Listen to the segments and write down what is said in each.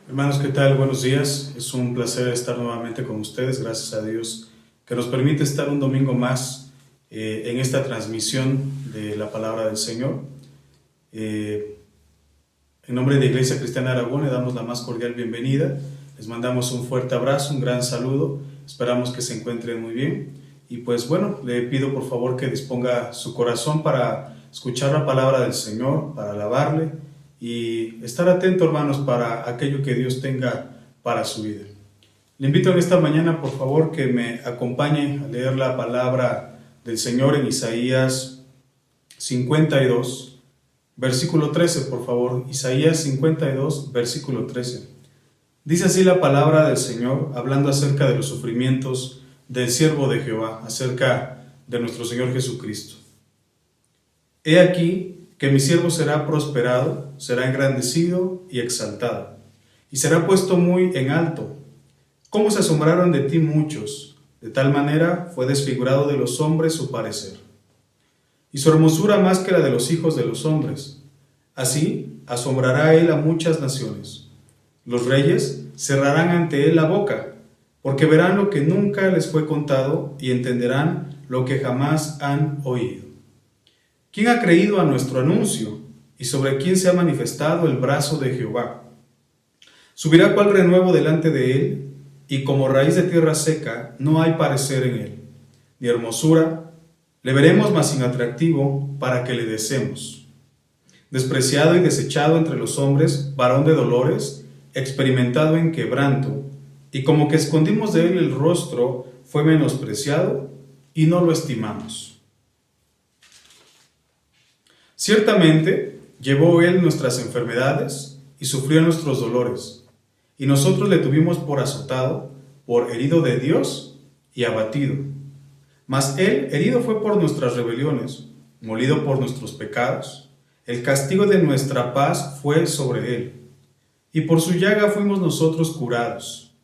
Hermanos, ¿qué tal? Buenos días. Es un placer estar nuevamente con ustedes. Gracias a Dios que nos permite estar un domingo más en esta transmisión de la palabra del Señor. En nombre de Iglesia Cristiana Aragón le damos la más cordial bienvenida. Les mandamos un fuerte abrazo, un gran saludo. Esperamos que se encuentren muy bien. Y pues bueno, le pido por favor que disponga su corazón para escuchar la palabra del Señor, para alabarle y estar atento, hermanos, para aquello que Dios tenga para su vida. Le invito en esta mañana, por favor, que me acompañe a leer la palabra del Señor en Isaías 52, versículo 13, por favor. Isaías 52, versículo 13. Dice así la palabra del Señor, hablando acerca de los sufrimientos del siervo de Jehová, acerca de nuestro Señor Jesucristo. He aquí que mi siervo será prosperado, será engrandecido y exaltado, y será puesto muy en alto. ¿Cómo se asombraron de ti muchos? De tal manera fue desfigurado de los hombres su parecer, y su hermosura más que la de los hijos de los hombres. Así asombrará él a muchas naciones. Los reyes cerrarán ante él la boca, porque verán lo que nunca les fue contado y entenderán lo que jamás han oído. ¿Quién ha creído a nuestro anuncio y sobre quién se ha manifestado el brazo de Jehová? Subirá cual renuevo delante de él, y como raíz de tierra seca no hay parecer en él, ni hermosura. Le veremos mas sin atractivo para que le deseemos. Despreciado y desechado entre los hombres, varón de dolores, experimentado en quebranto, y como que escondimos de él el rostro, fue menospreciado y no lo estimamos. Ciertamente llevó él nuestras enfermedades y sufrió nuestros dolores, y nosotros le tuvimos por azotado, por herido de Dios y abatido. Mas él herido fue por nuestras rebeliones, molido por nuestros pecados. El castigo de nuestra paz fue sobre él, y por su llaga fuimos nosotros curados.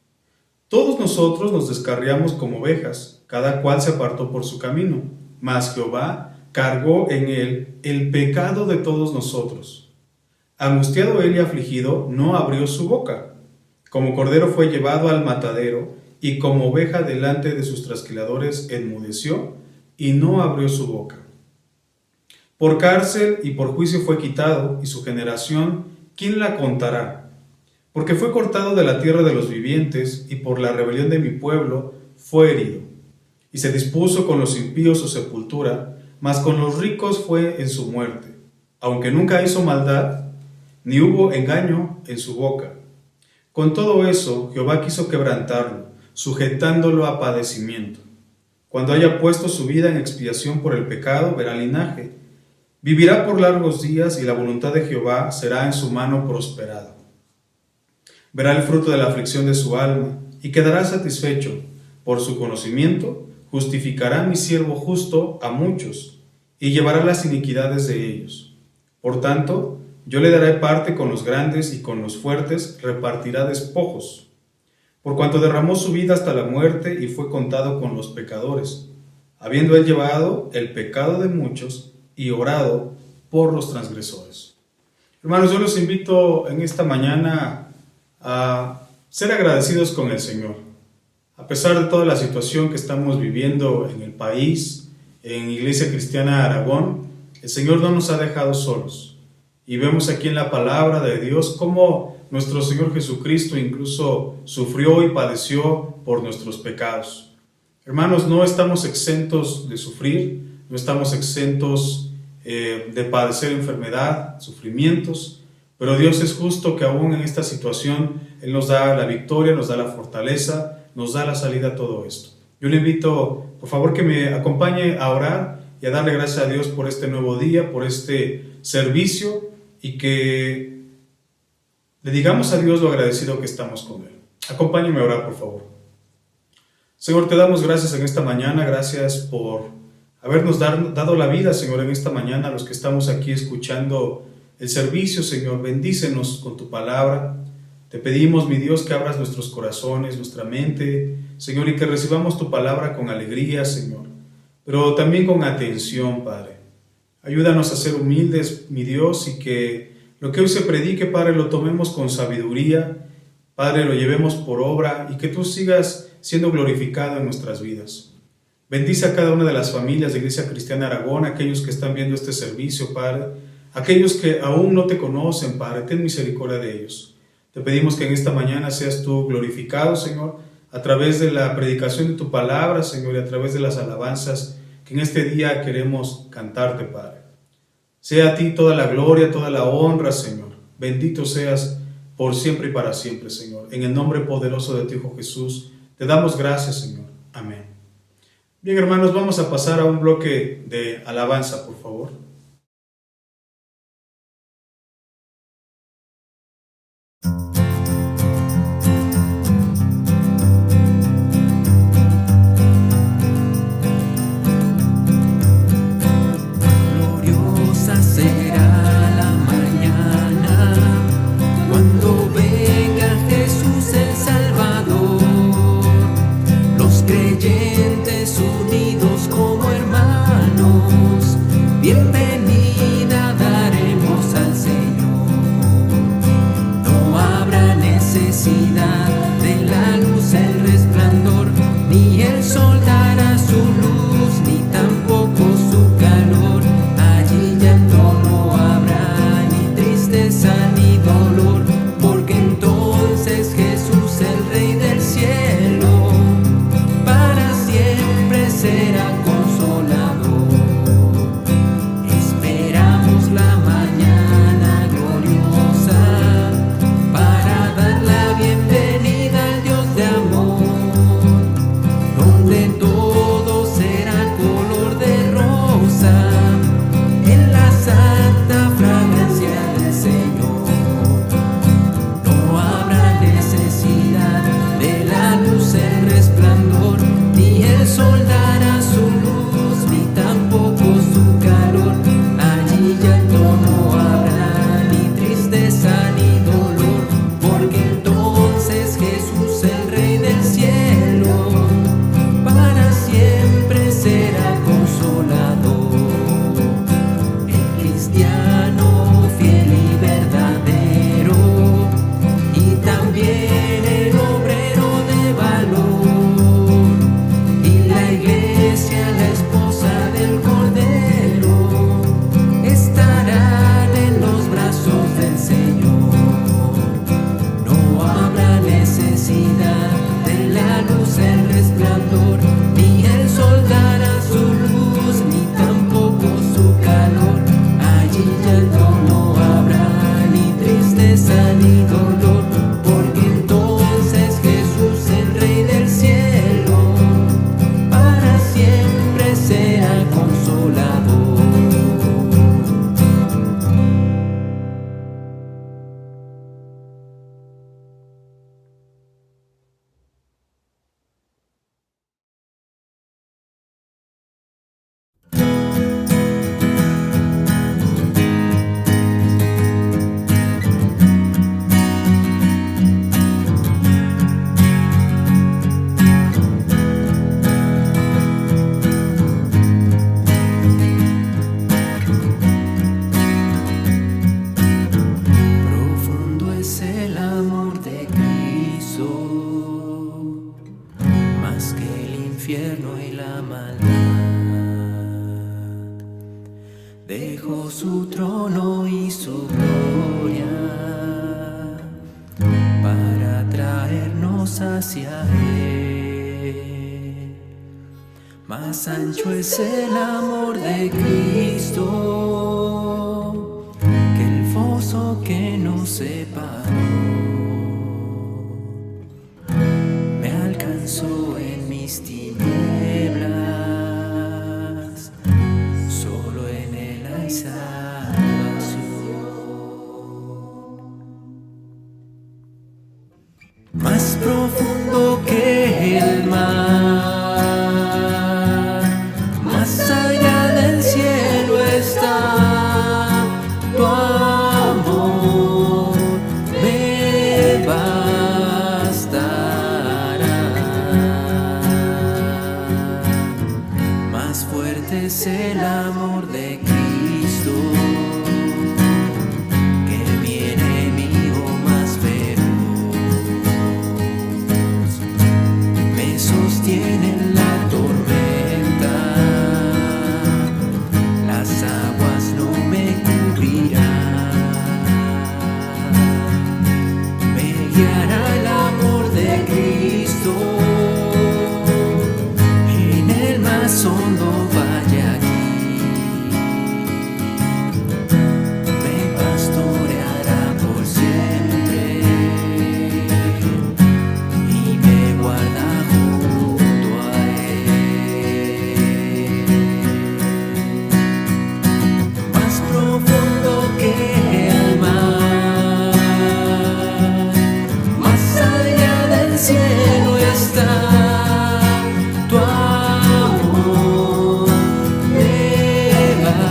Todos nosotros nos descarriamos como ovejas, cada cual se apartó por su camino, mas Jehová cargó en él el pecado de todos nosotros. Angustiado él y afligido, no abrió su boca. Como cordero fue llevado al matadero, y como oveja delante de sus trasquiladores enmudeció, y no abrió su boca. Por cárcel y por juicio fue quitado, y su generación, ¿quién la contará? Porque fue cortado de la tierra de los vivientes, y por la rebelión de mi pueblo fue herido. Y se dispuso con los impíos su sepultura, mas con los ricos fue en su muerte, aunque nunca hizo maldad, ni hubo engaño en su boca. Con todo eso, Jehová quiso quebrantarlo, sujetándolo a padecimiento. Cuando haya puesto su vida en expiación por el pecado, verá linaje. Vivirá por largos días, y la voluntad de Jehová será en su mano prosperada. Verá el fruto de la aflicción de su alma, y quedará satisfecho. Por su conocimiento justificará mi siervo justo a muchos, y llevará las iniquidades de ellos. Por tanto, yo le daré parte con los grandes, y con los fuertes repartirá despojos. Por cuanto derramó su vida hasta la muerte, y fue contado con los pecadores, habiendo él llevado el pecado de muchos, y orado por los transgresores. Hermanos, yo los invito en esta mañana a ser agradecidos con el Señor. A pesar de toda la situación que estamos viviendo en el país, en Iglesia Cristiana Aragón, el Señor no nos ha dejado solos. Y vemos aquí en la palabra de Dios cómo nuestro Señor Jesucristo incluso sufrió y padeció por nuestros pecados. Hermanos, no estamos exentos de sufrir, no estamos exentos de padecer enfermedad, sufrimientos, pero Dios es justo que aún en esta situación Él nos da la victoria, nos da la fortaleza, nos da la salida a todo esto. Yo le invito, por favor, que me acompañe a orar y a darle gracias a Dios por este nuevo día, por este servicio, y que le digamos a Dios lo agradecido que estamos con Él. Acompáñeme a orar, por favor. Señor, te damos gracias en esta mañana, gracias por habernos dado la vida, Señor, en esta mañana, a los que estamos aquí escuchando el servicio, Señor. Bendícenos con tu palabra. Te pedimos, mi Dios, que abras nuestros corazones, nuestra mente, Señor, y que recibamos tu palabra con alegría, Señor, pero también con atención, Padre. Ayúdanos a ser humildes, mi Dios, y que lo que hoy se predique, Padre, lo tomemos con sabiduría Padre, lo llevemos por obra y que tú sigas siendo glorificado en nuestras vidas. Bendice a cada una de las familias de Iglesia Cristiana Aragón, aquellos que están viendo este servicio, Padre, aquellos que aún no te conocen, Padre, ten misericordia de ellos. Te pedimos que en esta mañana seas tú glorificado, Señor, a través de la predicación de tu palabra, Señor, y a través de las alabanzas que en este día queremos cantarte, Padre. Sea a ti toda la gloria, toda la honra, Señor. Bendito seas por siempre y para siempre, Señor. En el nombre poderoso de tu Hijo Jesús, te damos gracias, Señor. Amén. Bien, hermanos, vamos a pasar a un bloque de alabanza, por favor. Bienvenida daremos al Señor. No habrá necesidad de la luz, el resplandor, ni el sol dará su luz, ni tampoco su calor. Allí llanto no habrá, ni tristeza ni dolor, porque entonces Jesús, el Rey del cielo, para siempre será consolador. La mañana gloriosa para dar la bienvenida al Dios de amor, donde todo será color de rosa en la santa fragancia del Señor. No habrá necesidad de la luz, el resplandor, ni el sol dará su luz, ni tampoco su calor. No habrá ni tristeza ni dolor, porque entonces Jesús, el Rey del cielo, para siempre será consolador. El cristiano fiel y verdadero, y también el obrero de valor, y la iglesia, la esposa del Cordero, estarán en los brazos del Señor. No habrá necesidad de la luz, el resplandor, ni el sol dará su luz, ni tampoco su calor. Allí llanto no habrá, ni tristeza ni dolor, porque entonces Jesús, el Rey del cielo, para siempre será consolador. Profundo es el amor de Cristo, más que el infierno y la maldad. Dejó su trono y su gloria para traernos hacia Él. Más ancho es el amor de Cristo que el foso que nos separó. Me alcanzó en mis tinieblas, solo en Él hay salvación. Más profundo que el mar, más allá del cielo está tu amor, me bastará. guiará el amor de Cristo. En el más hondo valle aquí me pastoreará por siempre y me guarda junto a Él. Más profundo que el mar, más allá del cielo está tu amor, me bastará.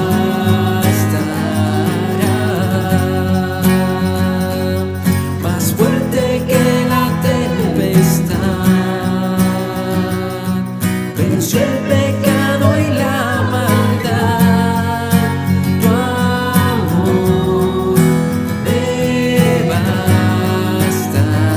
Más fuerte que la tempestad, venció el pecado y la maldad. Tu amor me bastará.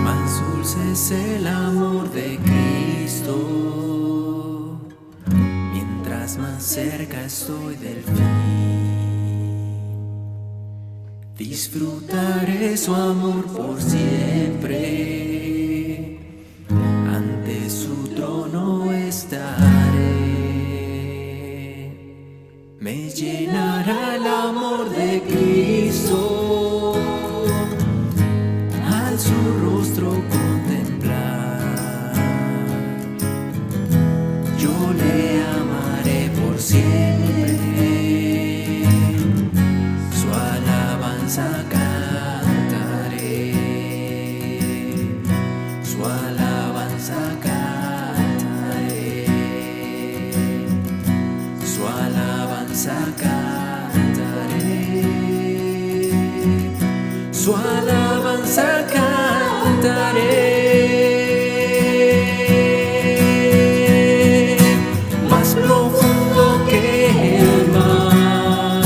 Más dulce es el amor de Cristo, mientras más cerca estoy del fin. Disfrutaré su amor por siempre, ante su trono estaré. Me llenará el amor de Cristo, al su rostro contemplar. Yo le amaré por siempre, su alabanza cantaré, su alabanza cantaré, su alabanza cantaré, su alabanza cantaré. Más profundo que el mar,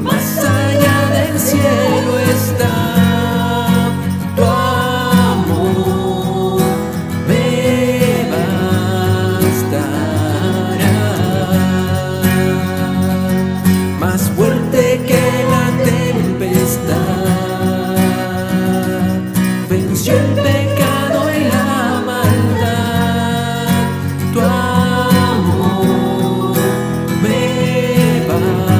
más allá del cielo está tu amor, me bastará. Más fuerte que la tempestad, venció el pecado y la maldad. Tu amor me bastará.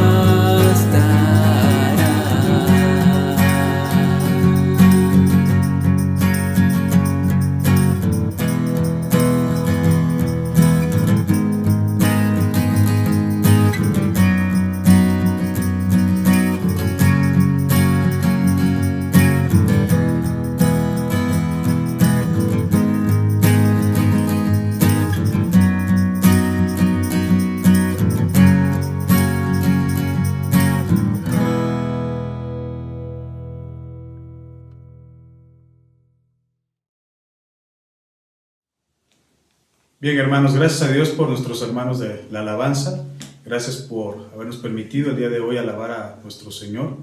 Bien, hermanos, gracias a Dios por nuestros hermanos de la alabanza. Gracias por habernos permitido el día de hoy alabar a nuestro Señor.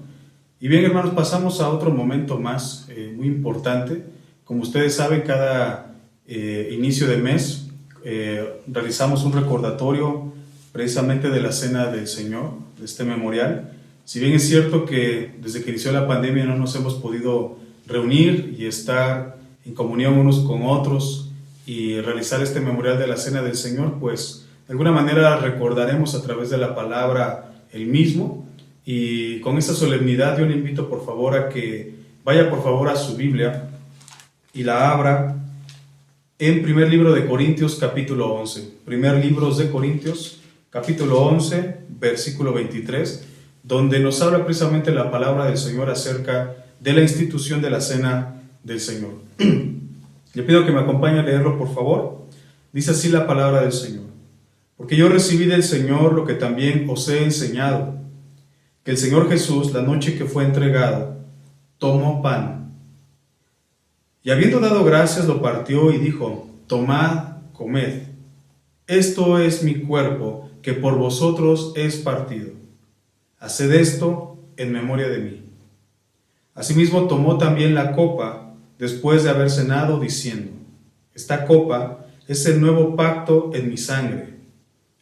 Y bien, hermanos, pasamos a otro momento más muy importante. Como ustedes saben, cada inicio de mes realizamos un recordatorio precisamente de la Cena del Señor, de este memorial. Si bien es cierto que desde que inició la pandemia no nos hemos podido reunir y estar en comunión unos con otros y realizar este memorial de la Cena del Señor, pues de alguna manera recordaremos a través de la palabra el mismo. Y con esta solemnidad yo le invito por favor a que vaya por favor a su Biblia y la abra en primer libro de Corintios capítulo 11. Primer libro de Corintios capítulo 11 versículo 23, donde nos habla precisamente la palabra del Señor acerca de la institución de la Cena del Señor. Le pido que me acompañe a leerlo, por favor. Dice así la palabra del Señor. Porque yo recibí del Señor lo que también os he enseñado, que el Señor Jesús, la noche que fue entregado, tomó pan, Y habiendo dado gracias, lo partió y dijo: tomad, comed, esto es mi cuerpo, que por vosotros es partido. Haced esto en memoria de mí. Asimismo tomó también la copa, después de haber cenado, diciendo: esta copa es el nuevo pacto en mi sangre.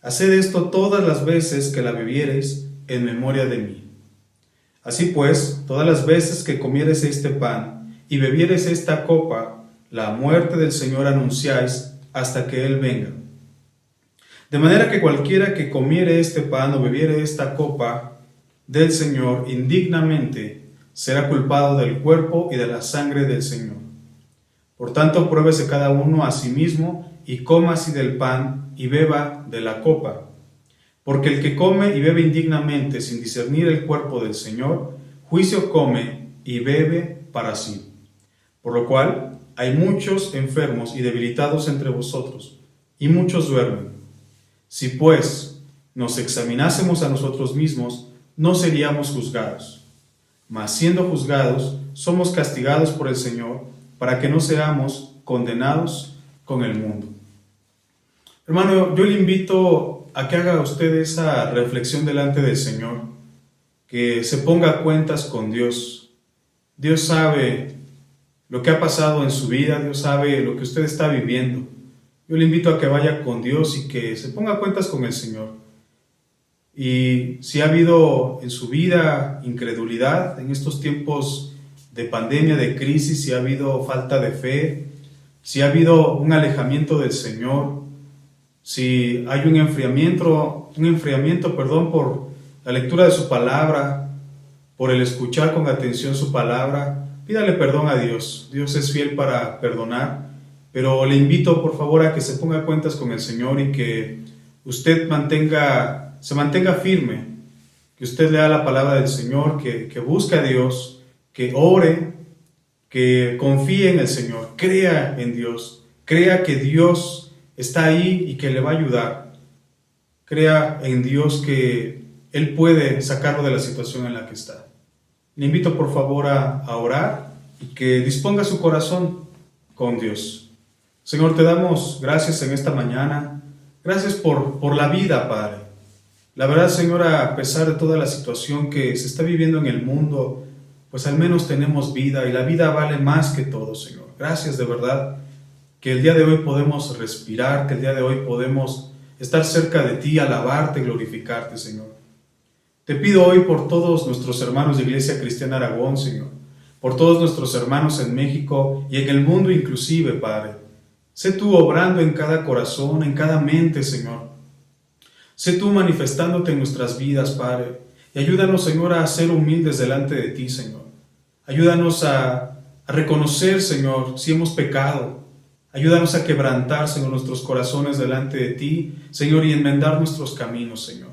Haced esto todas las veces que la bebiereis en memoria de mí. Así pues, todas las veces que comiereis este pan y bebiereis esta copa, la muerte del Señor anunciáis hasta que Él venga. De manera que cualquiera que comiere este pan o bebiere esta copa del Señor indignamente será culpado del cuerpo y de la sangre del Señor. Por tanto, pruébese cada uno a sí mismo y coma así del pan y beba de la copa. Porque el que come y bebe indignamente sin discernir el cuerpo del Señor, juicio come y bebe para sí. Por lo cual hay muchos enfermos y debilitados entre vosotros, y muchos duermen. Si pues nos examinásemos a nosotros mismos, no seríamos juzgados. Mas siendo juzgados, somos castigados por el Señor, para que no seamos condenados con el mundo. Hermano, yo le invito a que haga usted esa reflexión delante del Señor, que se ponga a cuentas con Dios. Dios sabe lo que ha pasado en su vida, Dios sabe lo que usted está viviendo. Yo le invito a que vaya con Dios y que se ponga a cuentas con el Señor. Y si ha habido en su vida incredulidad en estos tiempos de pandemia, de crisis, si ha habido falta de fe, si ha habido un alejamiento del Señor, si hay un enfriamiento, por la lectura de su palabra, por el escuchar con atención su palabra, pídale perdón a Dios. Dios es fiel para perdonar, pero le invito por favor a que se ponga a cuentas con el Señor y que usted se mantenga firme, que usted lea la palabra del Señor, que busque a Dios, que ore, que confíe en el Señor, crea en Dios, crea que Dios está ahí y que le va a ayudar. Crea en Dios que Él puede sacarlo de la situación en la que está. Le invito por favor a orar y que disponga su corazón con Dios. Señor, te damos gracias en esta mañana. Gracias por la vida, Padre. La verdad, Señor, a pesar de toda la situación que se está viviendo en el mundo, pues al menos tenemos vida y la vida vale más que todo, Señor. Gracias de verdad que el día de hoy podemos respirar, que el día de hoy podemos estar cerca de ti, alabarte, glorificarte, Señor. Te pido hoy por todos nuestros hermanos de Iglesia Cristiana Aragón, Señor, por todos nuestros hermanos en México y en el mundo inclusive, Padre. Sé tú obrando en cada corazón, en cada mente, Señor. Sé tú manifestándote en nuestras vidas, Padre. Y ayúdanos, Señor, a ser humildes delante de ti, Señor. Ayúdanos a reconocer, Señor, si hemos pecado. Ayúdanos a quebrantar, Señor, nuestros corazones delante de ti, Señor, y enmendar nuestros caminos, Señor.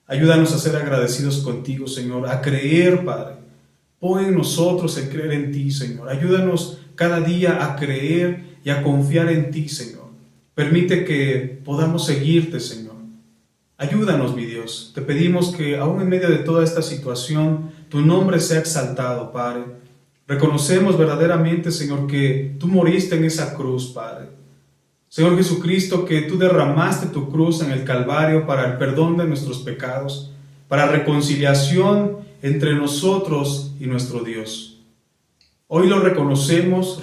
Ayúdanos a ser agradecidos contigo, Señor, a creer, Padre. Pon en nosotros el creer en ti, Señor. Ayúdanos cada día a creer y a confiar en ti, Señor. Permite que podamos seguirte, Señor. Ayúdanos, mi Dios. Te pedimos que aún en medio de toda esta situación, tu nombre sea exaltado, Padre. Reconocemos verdaderamente, Señor, que tú moriste en esa cruz, Padre. Señor Jesucristo, que tú derramaste tu cruz en el Calvario para el perdón de nuestros pecados, para reconciliación entre nosotros y nuestro Dios. Hoy lo reconocemos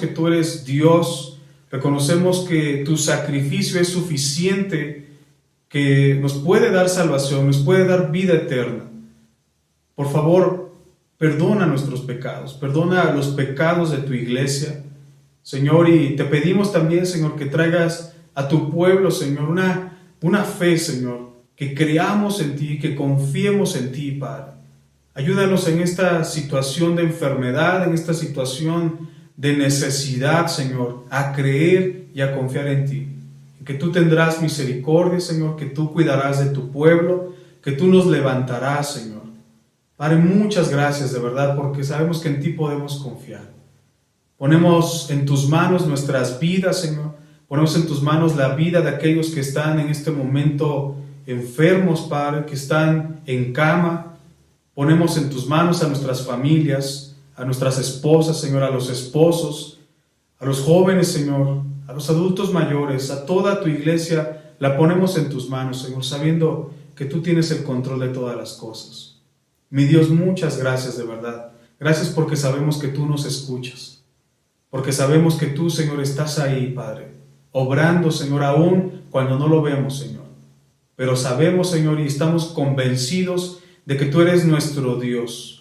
que tú eres Dios, reconocemos que tu sacrificio es suficiente, que nos puede dar salvación, nos puede dar vida eterna. Por favor, perdona nuestros pecados, perdona los pecados de tu iglesia, Señor, y te pedimos también, Señor, que traigas a tu pueblo, Señor, una fe, Señor, que creamos en ti, que confiemos en ti, Padre. Ayúdanos en esta situación de enfermedad, en esta situación de necesidad, Señor, a creer y a confiar en ti. Que tú tendrás misericordia, Señor, que tú cuidarás de tu pueblo, que tú nos levantarás, Señor. Padre, muchas gracias de verdad, porque sabemos que en ti podemos confiar. Ponemos en tus manos nuestras vidas, Señor. Ponemos en tus manos la vida de aquellos que están en este momento enfermos, Padre, que están en cama. Ponemos en tus manos a nuestras familias, a nuestras esposas, Señor, a los esposos, a los jóvenes, Señor, a los adultos mayores, a toda tu iglesia, la ponemos en tus manos, Señor, sabiendo que tú tienes el control de todas las cosas. Mi Dios, muchas gracias de verdad. Gracias porque sabemos que tú nos escuchas, porque sabemos que tú, Señor, estás ahí, Padre, obrando, Señor, aún cuando no lo vemos, Señor. Pero sabemos, Señor, y estamos convencidos de que tú eres nuestro Dios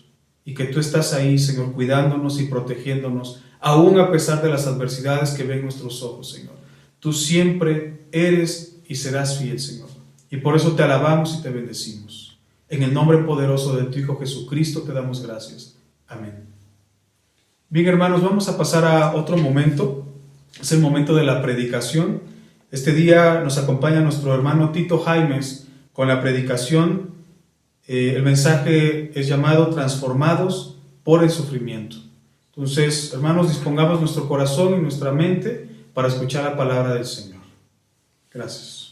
y que tú estás ahí, Señor, cuidándonos y protegiéndonos, aún a pesar de las adversidades que ven nuestros ojos, Señor. Tú siempre eres y serás fiel, Señor. Y por eso te alabamos y te bendecimos. En el nombre poderoso de tu Hijo Jesucristo te damos gracias. Amén. Bien, hermanos, vamos a pasar a otro momento. Es el momento de la predicación. Este día nos acompaña nuestro hermano Tito Jaimes con la predicación. El mensaje es llamado Transformados por el Sufrimiento. Entonces, hermanos, dispongamos nuestro corazón y nuestra mente para escuchar la palabra del Señor. Gracias.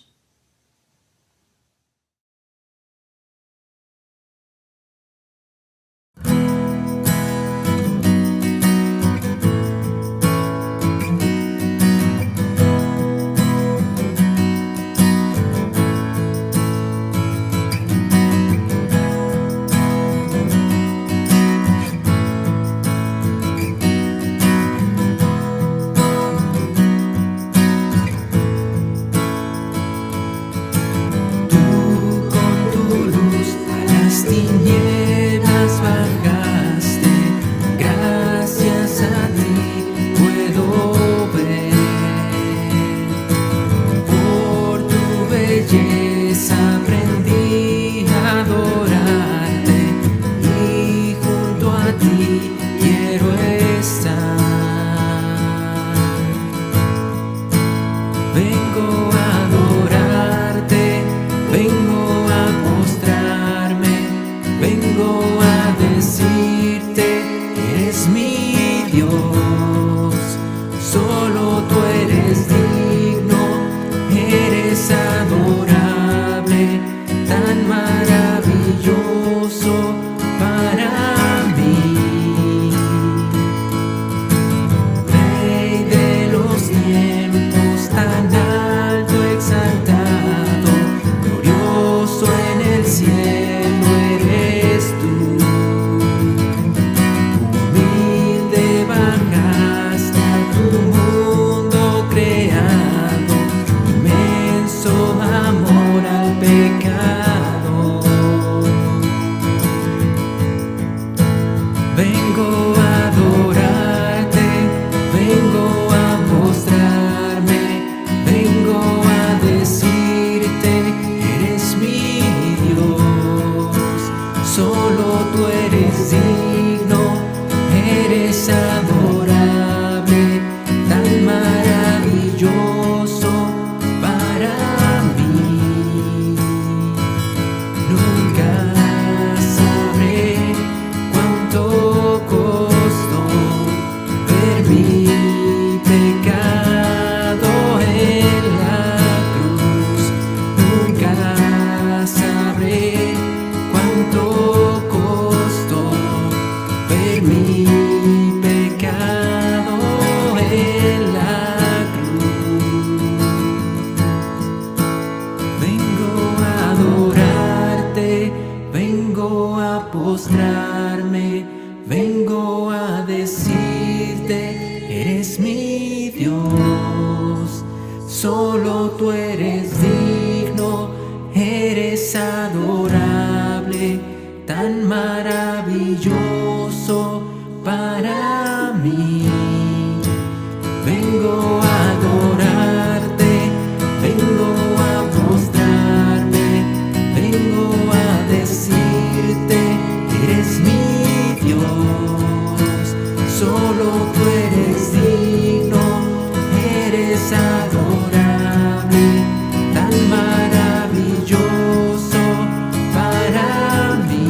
Solo tú eres digno, eres adorable, tan maravilloso para mí. Vengo a adorarte, vengo a mostrarme, vengo a decirte, eres mi Dios. Solo tú eres digno, eres adorable, tan maravilloso para mí.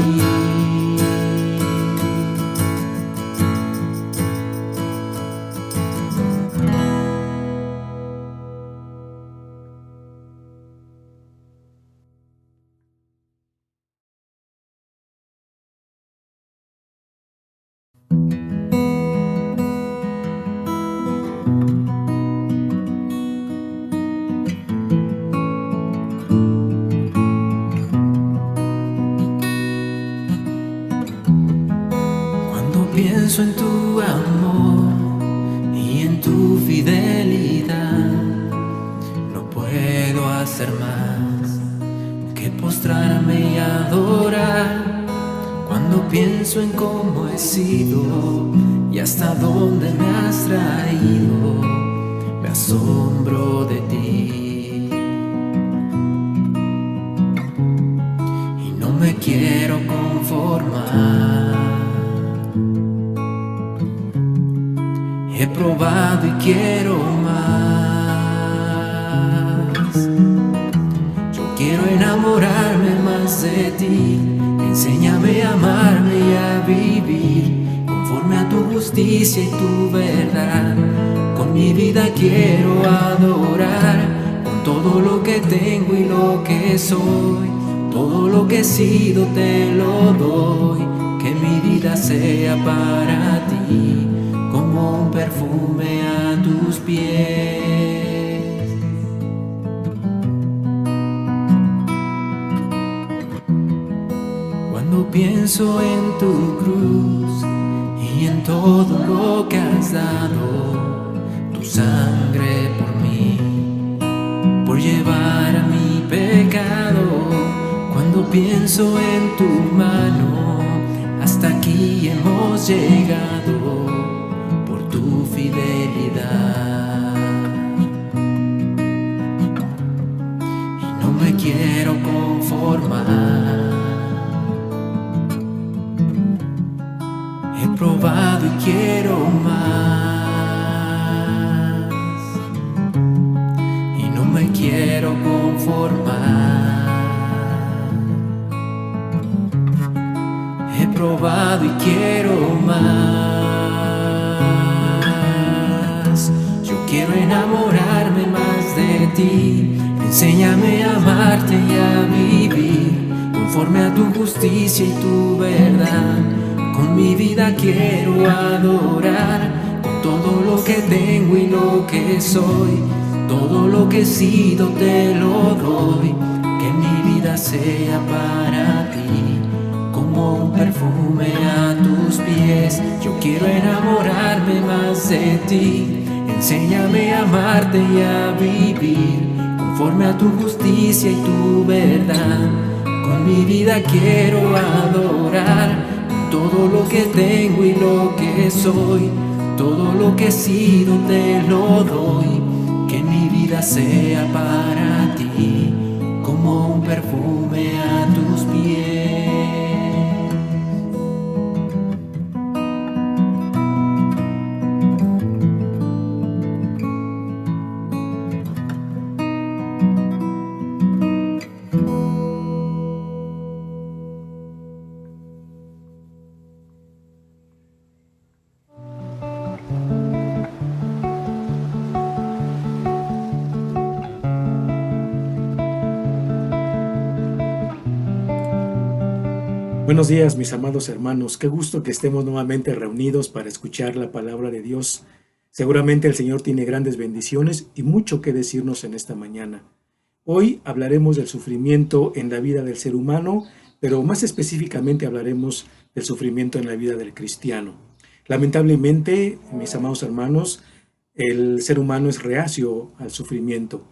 tu fidelidad. No puedo hacer más que postrarme y adorar. Cuando pienso en cómo he sido y hasta dónde me has traído, me asombro de ti. Y no me quiero conformar. He probado y quiero más. Yo quiero enamorarme más de ti. Enséñame a amarme y a vivir conforme a tu justicia y tu verdad. Con mi vida quiero adorar, con todo lo que tengo y lo que soy. Todo lo que he sido te lo doy. Que mi vida sea para ti como un perfume a tus pies. Cuando pienso en tu cruz y en todo lo que has dado, tu sangre por mí, por llevar a mi pecado. Cuando pienso en tu mano, hasta aquí hemos llegado por tu fidelidad. Y no me quiero conformar. He probado y quiero más. Y no me quiero conformar. He probado y quiero más. Yo quiero enamorarme más de ti. Enséñame a amarte y a vivir conforme a tu justicia y tu verdad. Con mi vida quiero adorar, con todo lo que tengo y lo que soy. Todo lo que he sido te lo doy. Que mi vida sea para ti como un perfume a tus pies. Yo quiero enamorarme más de ti. Enséñame a amarte y a vivir conforme a tu justicia y tu verdad. Con mi vida quiero adorar, con todo lo que tengo y lo que soy. Todo lo que he sido te lo doy. Que mi vida sea para ti como un perfume a tus pies. Buenos días, mis amados hermanos. Qué gusto que estemos nuevamente reunidos para escuchar la palabra de Dios. Seguramente el Señor tiene grandes bendiciones y mucho que decirnos en esta mañana. Hoy hablaremos del sufrimiento en la vida del ser humano, pero más específicamente hablaremos del sufrimiento en la vida del cristiano. Lamentablemente, mis amados hermanos, el ser humano es reacio al sufrimiento.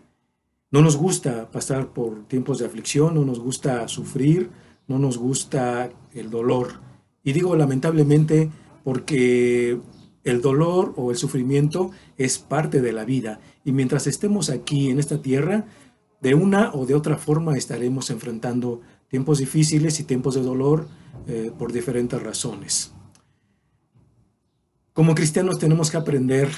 No nos gusta pasar por tiempos de aflicción, no nos gusta sufrir, no nos gusta el dolor. Y digo lamentablemente porque el dolor o el sufrimiento es parte de la vida. Y mientras estemos aquí en esta tierra, de una o de otra forma estaremos enfrentando tiempos difíciles y tiempos de dolor por diferentes razones. Como cristianos tenemos que aprender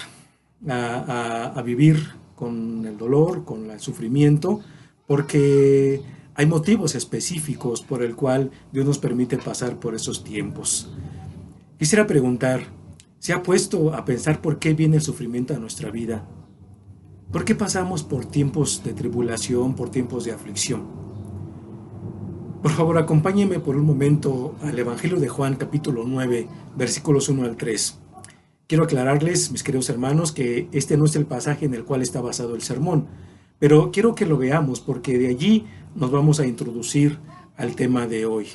a vivir con el dolor, con el sufrimiento, porque hay motivos específicos por el cual Dios nos permite pasar por esos tiempos. Quisiera preguntar, ¿se ha puesto a pensar por qué viene el sufrimiento a nuestra vida? ¿Por qué pasamos por tiempos de tribulación, por tiempos de aflicción? Por favor, acompáñenme por un momento al Evangelio de Juan, capítulo 9, versículos 1 al 3. Quiero aclararles, mis queridos hermanos, que este no es el pasaje en el cual está basado el sermón, pero quiero que lo veamos porque de allí nos vamos a introducir al tema de hoy.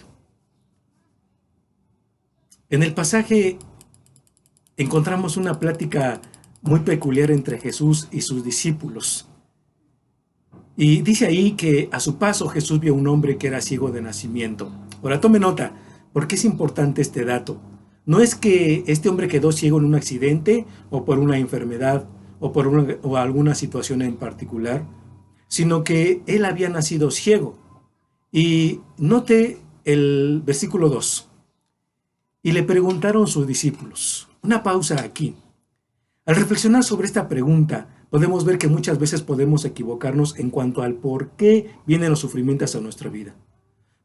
En el pasaje encontramos una plática muy peculiar entre Jesús y sus discípulos. Y dice ahí que a su paso Jesús vio a un hombre que era ciego de nacimiento. Ahora tome nota, porque es importante este dato. No es que este hombre quedó ciego en un accidente o por una enfermedad o alguna situación en particular, sino que él había nacido ciego. Y note el versículo 2. Y le preguntaron sus discípulos. Una pausa aquí. Al reflexionar sobre esta pregunta, podemos ver que muchas veces podemos equivocarnos en cuanto al por qué vienen los sufrimientos a nuestra vida.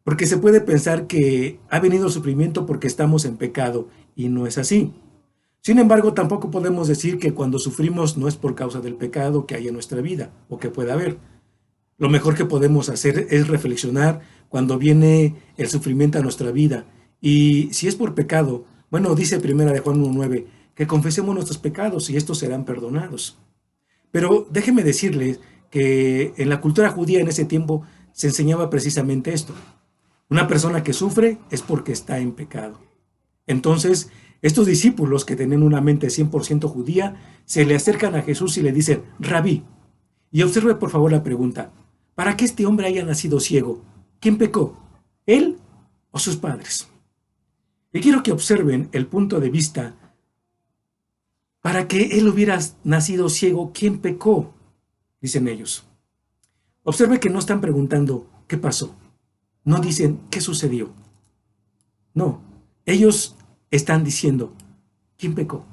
Porque se puede pensar que ha venido el sufrimiento porque estamos en pecado, y no es así. Sin embargo, tampoco podemos decir que cuando sufrimos no es por causa del pecado que hay en nuestra vida, o que pueda haber. Lo mejor que podemos hacer es reflexionar cuando viene el sufrimiento a nuestra vida. Y si es por pecado, bueno, dice 1 de Juan 1:9, que confesemos nuestros pecados y estos serán perdonados. Pero déjeme decirles que en la cultura judía en ese tiempo se enseñaba precisamente esto. Una persona que sufre es porque está en pecado. Entonces, estos discípulos que tenían una mente 100% judía, se le acercan a Jesús y le dicen, Rabí. Y observe por favor la pregunta, ¿para qué este hombre haya nacido ciego? ¿Quién pecó? ¿Él o sus padres? Y quiero que observen el punto de vista. Para que él hubiera nacido ciego, ¿quién pecó? Dicen ellos. Observe que no están preguntando ¿qué pasó? No dicen ¿qué sucedió? No, ellos están diciendo ¿quién pecó?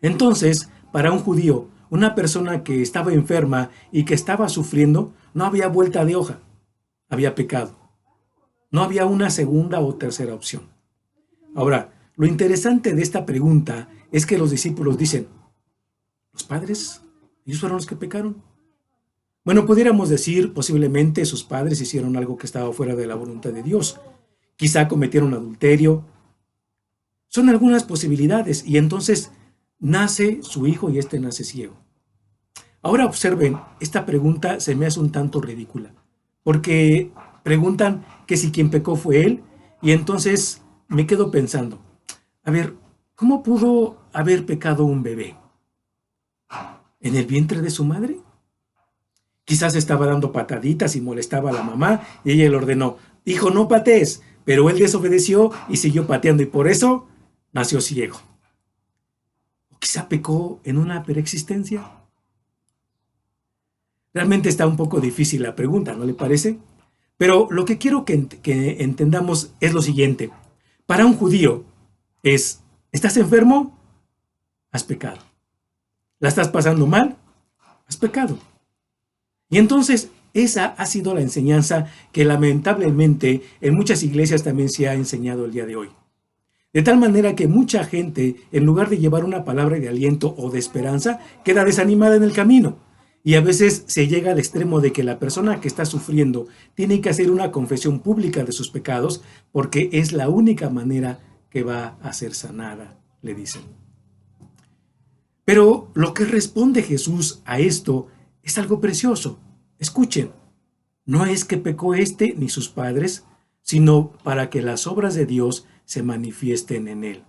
Entonces, para un judío, una persona que estaba enferma y que estaba sufriendo, no había vuelta de hoja, había pecado. No había una segunda o tercera opción. Ahora, lo interesante de esta pregunta es que los discípulos dicen, ¿los padres? ¿Ellos fueron los que pecaron? Bueno, pudiéramos decir, posiblemente sus padres hicieron algo que estaba fuera de la voluntad de Dios. Quizá cometieron adulterio. Son algunas posibilidades y entonces nace su hijo y este nace ciego. Ahora observen, esta pregunta se me hace un tanto ridícula, porque preguntan que si quien pecó fue él y entonces me quedo pensando, a ver, ¿cómo pudo haber pecado un bebé? ¿En el vientre de su madre? Quizás estaba dando pataditas y molestaba a la mamá y ella le ordenó, hijo, no patees, pero él desobedeció y siguió pateando y por eso nació ciego. ¿O quizá pecó en una preexistencia? Realmente está un poco difícil la pregunta, ¿no le parece? Pero lo que quiero que entendamos es lo siguiente. Para un judío es, ¿estás enfermo? Has pecado. ¿La estás pasando mal? Has pecado. Y entonces esa ha sido la enseñanza que lamentablemente en muchas iglesias también se ha enseñado el día de hoy. De tal manera que mucha gente, en lugar de llevar una palabra de aliento o de esperanza, queda desanimada en el camino. Y a veces se llega al extremo de que la persona que está sufriendo tiene que hacer una confesión pública de sus pecados porque es la única manera que va a ser sanada, le dicen. Pero lo que responde Jesús a esto es algo precioso. Escuchen, no es que pecó este ni sus padres, sino para que las obras de Dios se manifiesten en él.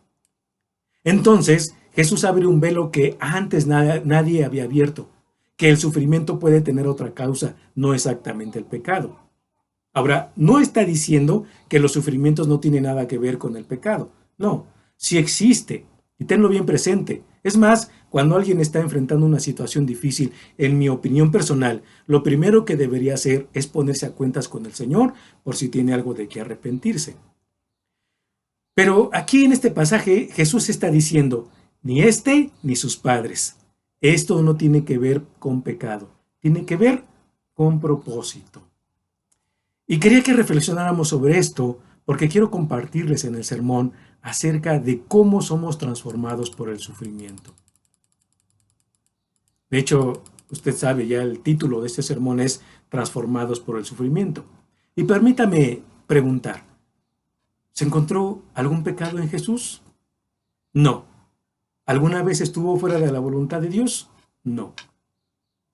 Entonces, Jesús abre un velo que antes nadie había abierto, que el sufrimiento puede tener otra causa, no exactamente el pecado. Ahora, no está diciendo que los sufrimientos no tienen nada que ver con el pecado. No, sí existe, y tenlo bien presente. Es más, cuando alguien está enfrentando una situación difícil, en mi opinión personal, lo primero que debería hacer es ponerse a cuentas con el Señor por si tiene algo de qué arrepentirse. Pero aquí en este pasaje Jesús está diciendo, ni este ni sus padres. Esto no tiene que ver con pecado, tiene que ver con propósito. Y quería que reflexionáramos sobre esto porque quiero compartirles en el sermón acerca de cómo somos transformados por el sufrimiento. De hecho, usted sabe ya el título de este sermón es Transformados por el sufrimiento. Y permítame preguntar, ¿se encontró algún pecado en Jesús? No. ¿Alguna vez estuvo fuera de la voluntad de Dios? No.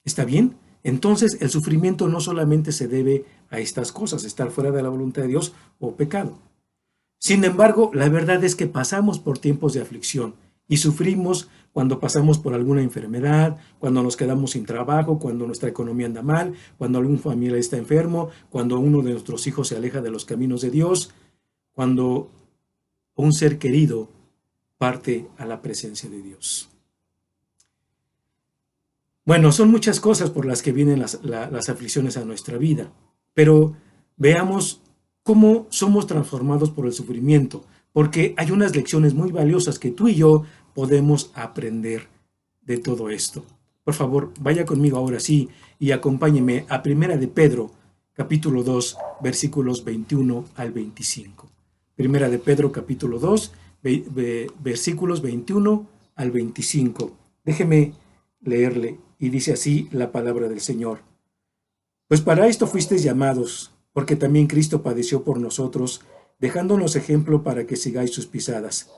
¿Está bien? Entonces el sufrimiento no solamente se debe a estas cosas, estar fuera de la voluntad de Dios o pecado. Sin embargo, la verdad es que pasamos por tiempos de aflicción y sufrimos cuando pasamos por alguna enfermedad, cuando nos quedamos sin trabajo, cuando nuestra economía anda mal, cuando algún familiar está enfermo, cuando uno de nuestros hijos se aleja de los caminos de Dios, cuando un ser querido parte a la presencia de Dios. Bueno, son muchas cosas por las que vienen las aflicciones a nuestra vida, pero veamos cómo somos transformados por el sufrimiento, porque hay unas lecciones muy valiosas que tú y yo podemos aprender de todo esto. Por favor, vaya conmigo ahora sí y acompáñeme a Primera de Pedro, capítulo 2, versículos 21 al 25. Primera de Pedro, capítulo 2, versículos 21 al 25. Déjeme leerle, y dice así la palabra del Señor. Pues para esto fuisteis llamados, porque también Cristo padeció por nosotros, dejándonos ejemplo para que sigáis sus pisadas,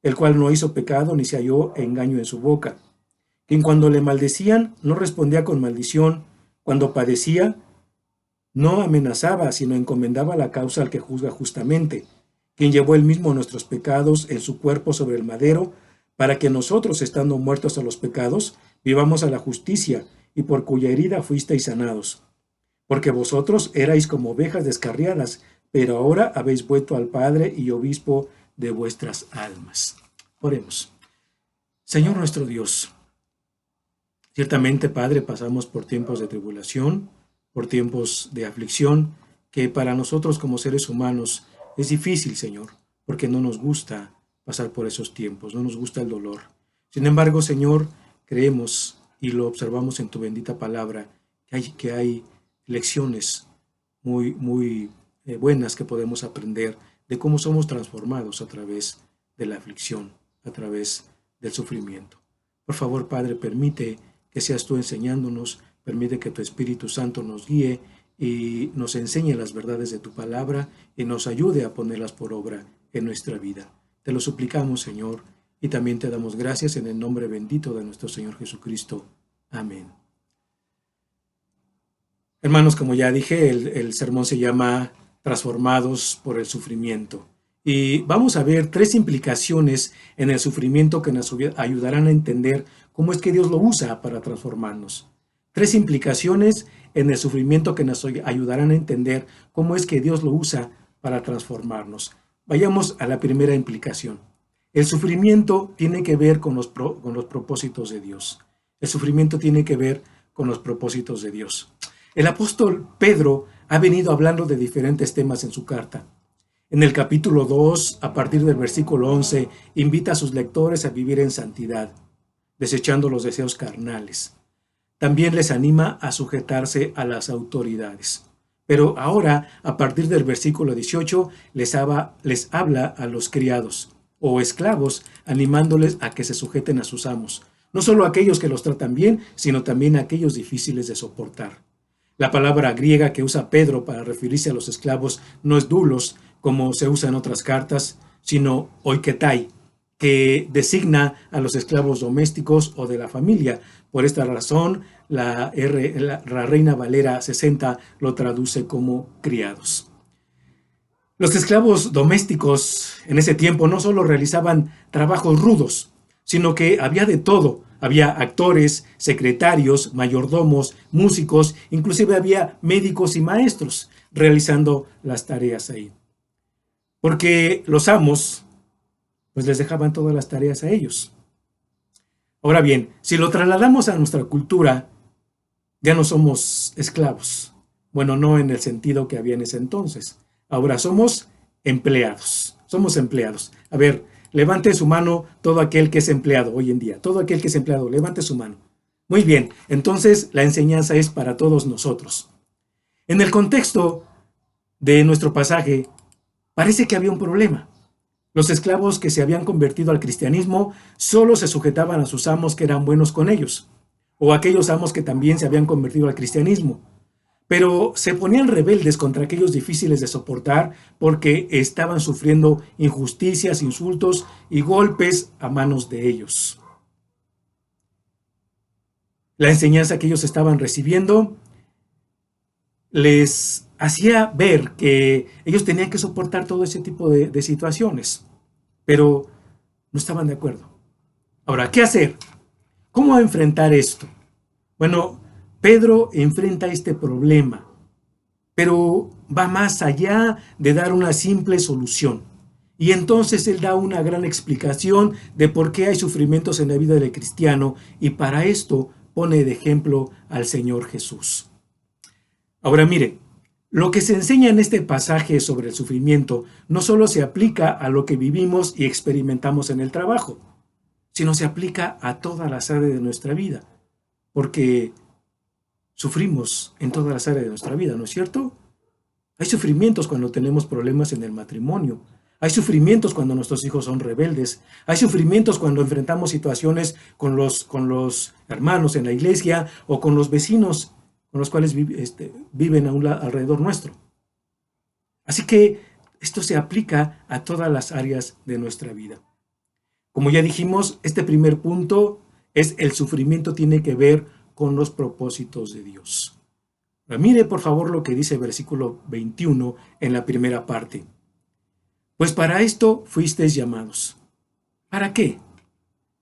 el cual no hizo pecado ni se halló engaño en su boca, quien cuando le maldecían no respondía con maldición, cuando padecía no amenazaba, sino encomendaba la causa al que juzga justamente, quien llevó él mismo nuestros pecados en su cuerpo sobre el madero, para que nosotros, estando muertos a los pecados, vivamos a la justicia, y por cuya herida fuisteis sanados. Porque vosotros erais como ovejas descarriadas, pero ahora habéis vuelto al Padre y Obispo de vuestras almas. Oremos. Señor nuestro Dios, ciertamente, Padre, pasamos por tiempos de tribulación, por tiempos de aflicción, que para nosotros como seres humanos es difícil, Señor, porque no nos gusta pasar por esos tiempos, no nos gusta el dolor. Sin embargo, Señor, creemos y lo observamos en tu bendita palabra, que hay lecciones muy buenas que podemos aprender de cómo somos transformados a través de la aflicción, a través del sufrimiento. Por favor, Padre, permite que seas tú enseñándonos, permite que tu Espíritu Santo nos guíe y nos enseñe las verdades de tu palabra y nos ayude a ponerlas por obra en nuestra vida. Te lo suplicamos, Señor, y también te damos gracias en el nombre bendito de nuestro Señor Jesucristo. Amén. Hermanos, como ya dije, el sermón se llama Transformados por el sufrimiento. Y vamos a ver 3 implicaciones en el sufrimiento que nos ayudarán a entender cómo es que Dios lo usa para transformarnos. 3 implicaciones en el sufrimiento que nos ayudarán a entender cómo es que Dios lo usa para transformarnos. Vayamos a la primera implicación. El sufrimiento tiene que ver con los propósitos de Dios. El sufrimiento tiene que ver con los propósitos de Dios. El apóstol Pedro ha venido hablando de diferentes temas en su carta. En el capítulo 2, a partir del versículo 11, invita a sus lectores a vivir en santidad, desechando los deseos carnales. También les anima a sujetarse a las autoridades. Pero ahora, a partir del versículo 18, les habla a los criados o esclavos, animándoles a que se sujeten a sus amos. No solo a aquellos que los tratan bien, sino también a aquellos difíciles de soportar. La palabra griega que usa Pedro para referirse a los esclavos no es doulos, como se usa en otras cartas, sino oiketai, que designa a los esclavos domésticos o de la familia. Por esta razón, la Reina Valera 60 lo traduce como criados. Los esclavos domésticos en ese tiempo no solo realizaban trabajos rudos, sino que había de todo. Había actores, secretarios, mayordomos, músicos, inclusive había médicos y maestros realizando las tareas ahí. Porque los amos, pues les dejaban todas las tareas a ellos. Ahora bien, si lo trasladamos a nuestra cultura, ya no somos esclavos. Bueno, no en el sentido que había en ese entonces. Ahora somos empleados. Somos empleados. A ver, levante su mano todo aquel que es empleado hoy en día. Todo aquel que es empleado, levante su mano. Muy bien, entonces la enseñanza es para todos nosotros. En el contexto de nuestro pasaje, parece que había un problema. Los esclavos que se habían convertido al cristianismo solo se sujetaban a sus amos que eran buenos con ellos, o aquellos amos que también se habían convertido al cristianismo. Pero se ponían rebeldes contra aquellos difíciles de soportar porque estaban sufriendo injusticias, insultos y golpes a manos de ellos. La enseñanza que ellos estaban recibiendo les hacía ver que ellos tenían que soportar todo ese tipo de situaciones, pero no estaban de acuerdo. Ahora, ¿qué hacer? ¿Cómo enfrentar esto? Bueno, Pedro enfrenta este problema, pero va más allá de dar una simple solución. Y entonces él da una gran explicación de por qué hay sufrimientos en la vida del cristiano, y para esto pone de ejemplo al Señor Jesús. Ahora mire, lo que se enseña en este pasaje sobre el sufrimiento no solo se aplica a lo que vivimos y experimentamos en el trabajo, sino se aplica a todas las áreas de nuestra vida, porque sufrimos en todas las áreas de nuestra vida, ¿no es cierto? Hay sufrimientos cuando tenemos problemas en el matrimonio, hay sufrimientos cuando nuestros hijos son rebeldes, hay sufrimientos cuando enfrentamos situaciones con los hermanos en la iglesia o con los vecinos con los cuales viven alrededor nuestro. Así que esto se aplica a todas las áreas de nuestra vida. Como ya dijimos, este primer punto es el sufrimiento tiene que ver con los propósitos de Dios. Ahora, mire por favor lo que dice el versículo 21 en la primera parte. Pues para esto fuisteis llamados. ¿Para qué?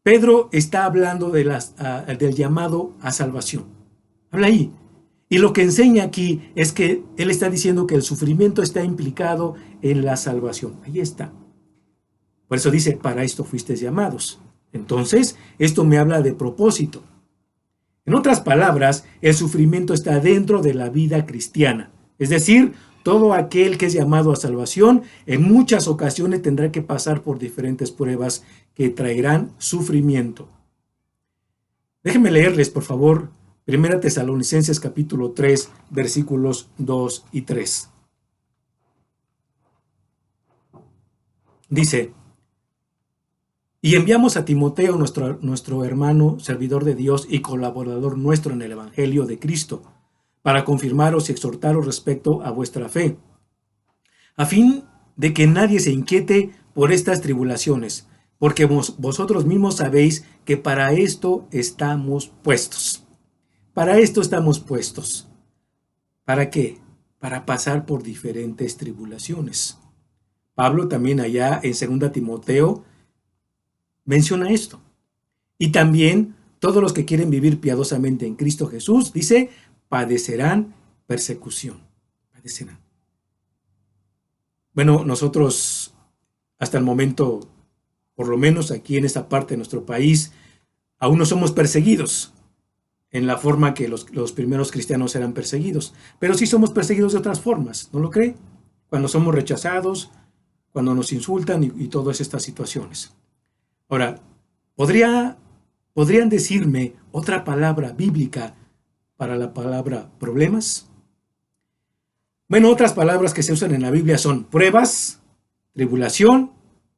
Pedro está hablando del llamado a salvación. Habla ahí. Y lo que enseña aquí es que él está diciendo que el sufrimiento está implicado en la salvación. Ahí está. Por eso dice, para esto fuisteis llamados. Entonces, esto me habla de propósito. En otras palabras, el sufrimiento está dentro de la vida cristiana. Es decir, todo aquel que es llamado a salvación, en muchas ocasiones tendrá que pasar por diferentes pruebas que traerán sufrimiento. Déjenme leerles, por favor, 1 Tesalonicenses capítulo 3, versículos 2 y 3. Dice, y enviamos a Timoteo, nuestro hermano, servidor de Dios y colaborador nuestro en el Evangelio de Cristo, para confirmaros y exhortaros respecto a vuestra fe, a fin de que nadie se inquiete por estas tribulaciones, porque vosotros mismos sabéis que para esto estamos puestos. Para esto estamos puestos. ¿Para qué? Para pasar por diferentes tribulaciones. Pablo también allá en 2 Timoteo menciona esto. Y también todos los que quieren vivir piadosamente en Cristo Jesús, dice, padecerán persecución. Padecerán. Bueno, nosotros hasta el momento, por lo menos aquí en esta parte de nuestro país, aún no somos perseguidos en la forma que los primeros cristianos eran perseguidos. Pero sí somos perseguidos de otras formas, ¿no lo cree? Cuando somos rechazados, cuando nos insultan y todas estas situaciones. Ahora, ¿podrían decirme otra palabra bíblica para la palabra problemas? Bueno, otras palabras que se usan en la Biblia son pruebas, tribulación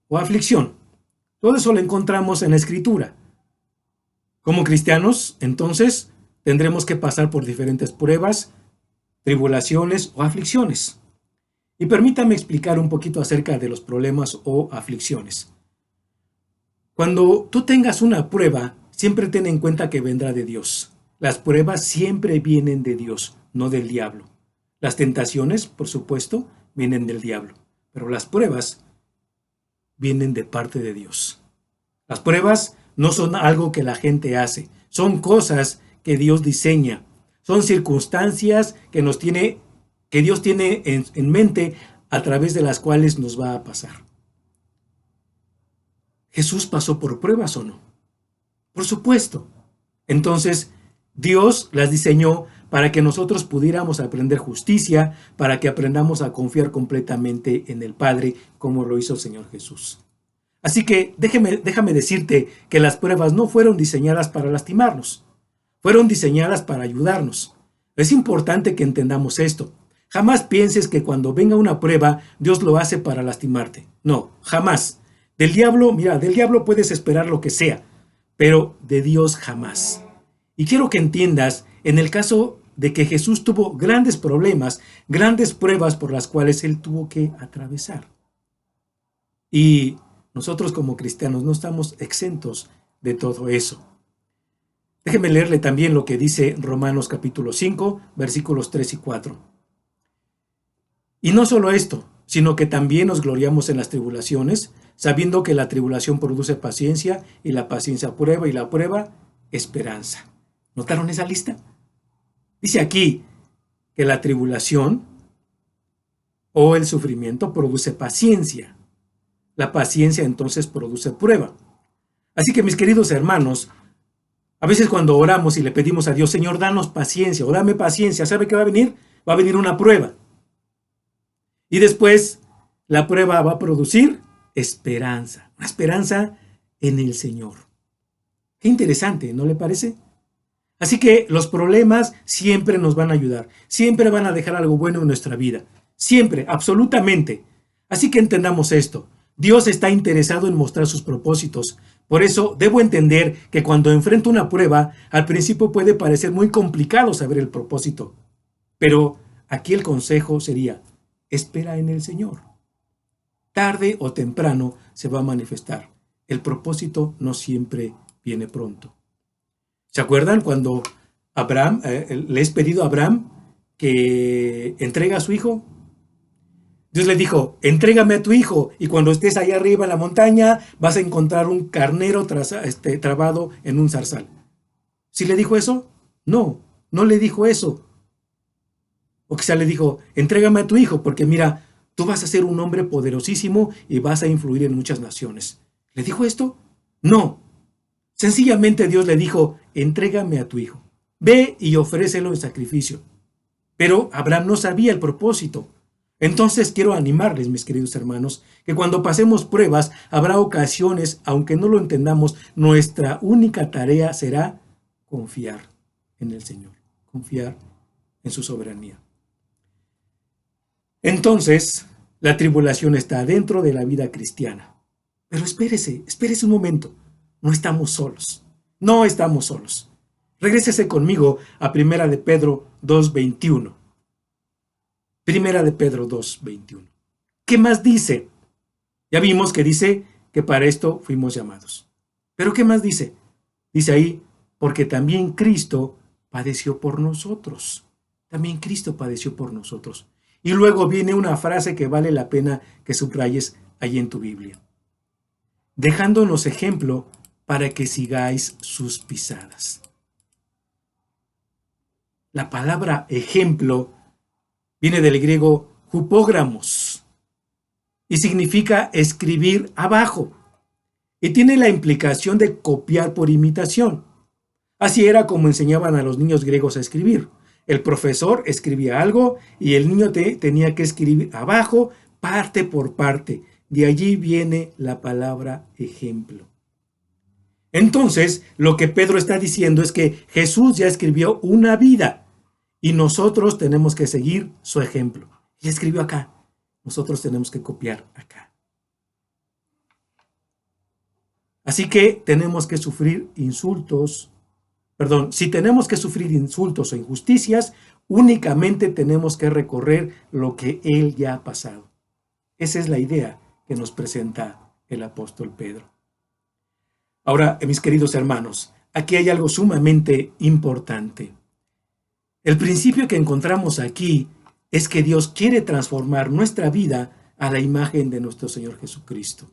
o aflicción. Todo eso lo encontramos en la Escritura. Como cristianos, entonces, tendremos que pasar por diferentes pruebas, tribulaciones o aflicciones. Y permítame explicar un poquito acerca de los problemas o aflicciones. Cuando tú tengas una prueba, siempre ten en cuenta que vendrá de Dios. Las pruebas siempre vienen de Dios, no del diablo. Las tentaciones, por supuesto, vienen del diablo, pero las pruebas vienen de parte de Dios. Las pruebas no son algo que la gente hace, son cosas que Dios diseña, son circunstancias que Dios tiene en mente a través de las cuales nos va a pasar. ¿Jesús pasó por pruebas o no? Por supuesto. Entonces, Dios las diseñó para que nosotros pudiéramos aprender justicia, para que aprendamos a confiar completamente en el Padre, como lo hizo el Señor Jesús. Así que déjame decirte que las pruebas no fueron diseñadas para lastimarnos, fueron diseñadas para ayudarnos. Es importante que entendamos esto. Jamás pienses que cuando venga una prueba, Dios lo hace para lastimarte. No, jamás. Del diablo puedes esperar lo que sea, pero de Dios jamás. Y quiero que entiendas, en el caso de que Jesús tuvo grandes problemas, grandes pruebas por las cuales él tuvo que atravesar. Y nosotros como cristianos no estamos exentos de todo eso. Déjeme leerle también lo que dice Romanos capítulo 5, versículos 3 y 4. Y no solo esto, sino que también nos gloriamos en las tribulaciones, sabiendo que la tribulación produce paciencia, y la paciencia prueba, y la prueba esperanza. ¿Notaron esa lista? Dice aquí que la tribulación o el sufrimiento produce paciencia. La paciencia entonces produce prueba. Así que, mis queridos hermanos, a veces cuando oramos y le pedimos a Dios, Señor, danos paciencia o dame paciencia, ¿sabe qué va a venir? Va a venir una prueba. Y después la prueba va a producir esperanza, una esperanza en el Señor. Qué interesante, ¿no le parece? Así que los problemas siempre nos van a ayudar, siempre van a dejar algo bueno en nuestra vida, siempre, absolutamente. Así que entendamos esto, Dios está interesado en mostrar sus propósitos. Por eso debo entender que cuando enfrento una prueba, al principio puede parecer muy complicado saber el propósito. Pero aquí el consejo sería, espera en el Señor. Tarde o temprano se va a manifestar. El propósito no siempre viene pronto. ¿Se acuerdan cuando le es pedido a Abraham que entregue a su hijo? Dios le dijo, entrégame a tu hijo, y cuando estés allá arriba en la montaña vas a encontrar un carnero trabado en un zarzal. ¿Sí le dijo eso? No, no le dijo eso. O quizá le dijo, entrégame a tu hijo, porque mira, tú vas a ser un hombre poderosísimo y vas a influir en muchas naciones. ¿Le dijo esto? No. Sencillamente Dios le dijo, entrégame a tu hijo. Ve y ofrécelo en sacrificio. Pero Abraham no sabía el propósito. Entonces quiero animarles, mis queridos hermanos, que cuando pasemos pruebas, habrá ocasiones, aunque no lo entendamos, nuestra única tarea será confiar en el Señor, confiar en su soberanía. Entonces, la tribulación está dentro de la vida cristiana. Pero espérese un momento. No estamos solos. No estamos solos. Regrésese conmigo a 1 de Pedro 2:21. 1 de Pedro 2:21. ¿Qué más dice? Ya vimos que dice que para esto fuimos llamados. ¿Pero qué más dice? Dice ahí, porque también Cristo padeció por nosotros. También Cristo padeció por nosotros. Y luego viene una frase que vale la pena que subrayes ahí en tu Biblia. Dejándonos ejemplo para que sigáis sus pisadas. La palabra ejemplo viene del griego hupógramos y significa escribir abajo. Y tiene la implicación de copiar por imitación. Así era como enseñaban a los niños griegos a escribir. El profesor escribía algo y el niño tenía que escribir abajo, parte por parte. De allí viene la palabra ejemplo. Entonces, lo que Pedro está diciendo es que Jesús ya escribió una vida y nosotros tenemos que seguir su ejemplo. Él escribió acá, nosotros tenemos que copiar acá. Así que tenemos que sufrir insultos. Si tenemos que sufrir insultos o injusticias, únicamente tenemos que recorrer lo que Él ya ha pasado. Esa es la idea que nos presenta el apóstol Pedro. Ahora, mis queridos hermanos, aquí hay algo sumamente importante. El principio que encontramos aquí es que Dios quiere transformar nuestra vida a la imagen de nuestro Señor Jesucristo.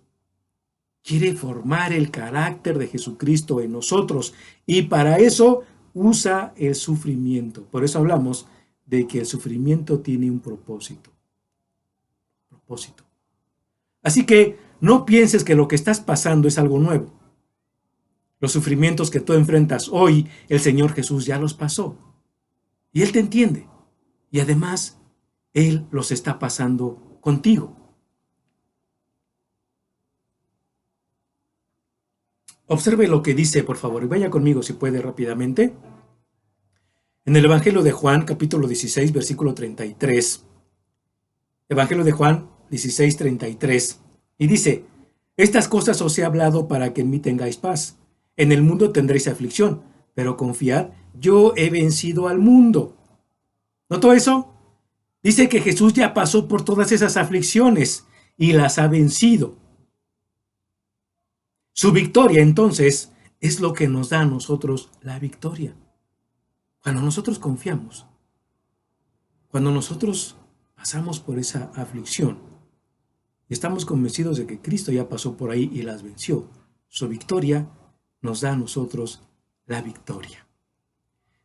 Quiere formar el carácter de Jesucristo en nosotros y para eso usa el sufrimiento. Por eso hablamos de que el sufrimiento tiene un propósito. Así que no pienses que lo que estás pasando es algo nuevo. Los sufrimientos que tú enfrentas hoy, el Señor Jesús ya los pasó. Y Él te entiende. Y además, Él los está pasando contigo. Observe lo que dice, por favor, y vaya conmigo si puede rápidamente. En el Evangelio de Juan, capítulo 16, versículo 33. Evangelio de Juan 16, 33. Y dice, estas cosas os he hablado para que en mí tengáis paz. En el mundo tendréis aflicción, pero confiad, yo he vencido al mundo. ¿Notó eso? Dice que Jesús ya pasó por todas esas aflicciones y las ha vencido. Su victoria, entonces, es lo que nos da a nosotros la victoria. Cuando nosotros confiamos, cuando nosotros pasamos por esa aflicción, Y estamos convencidos de que Cristo ya pasó por ahí y las venció. Su victoria nos da a nosotros la victoria.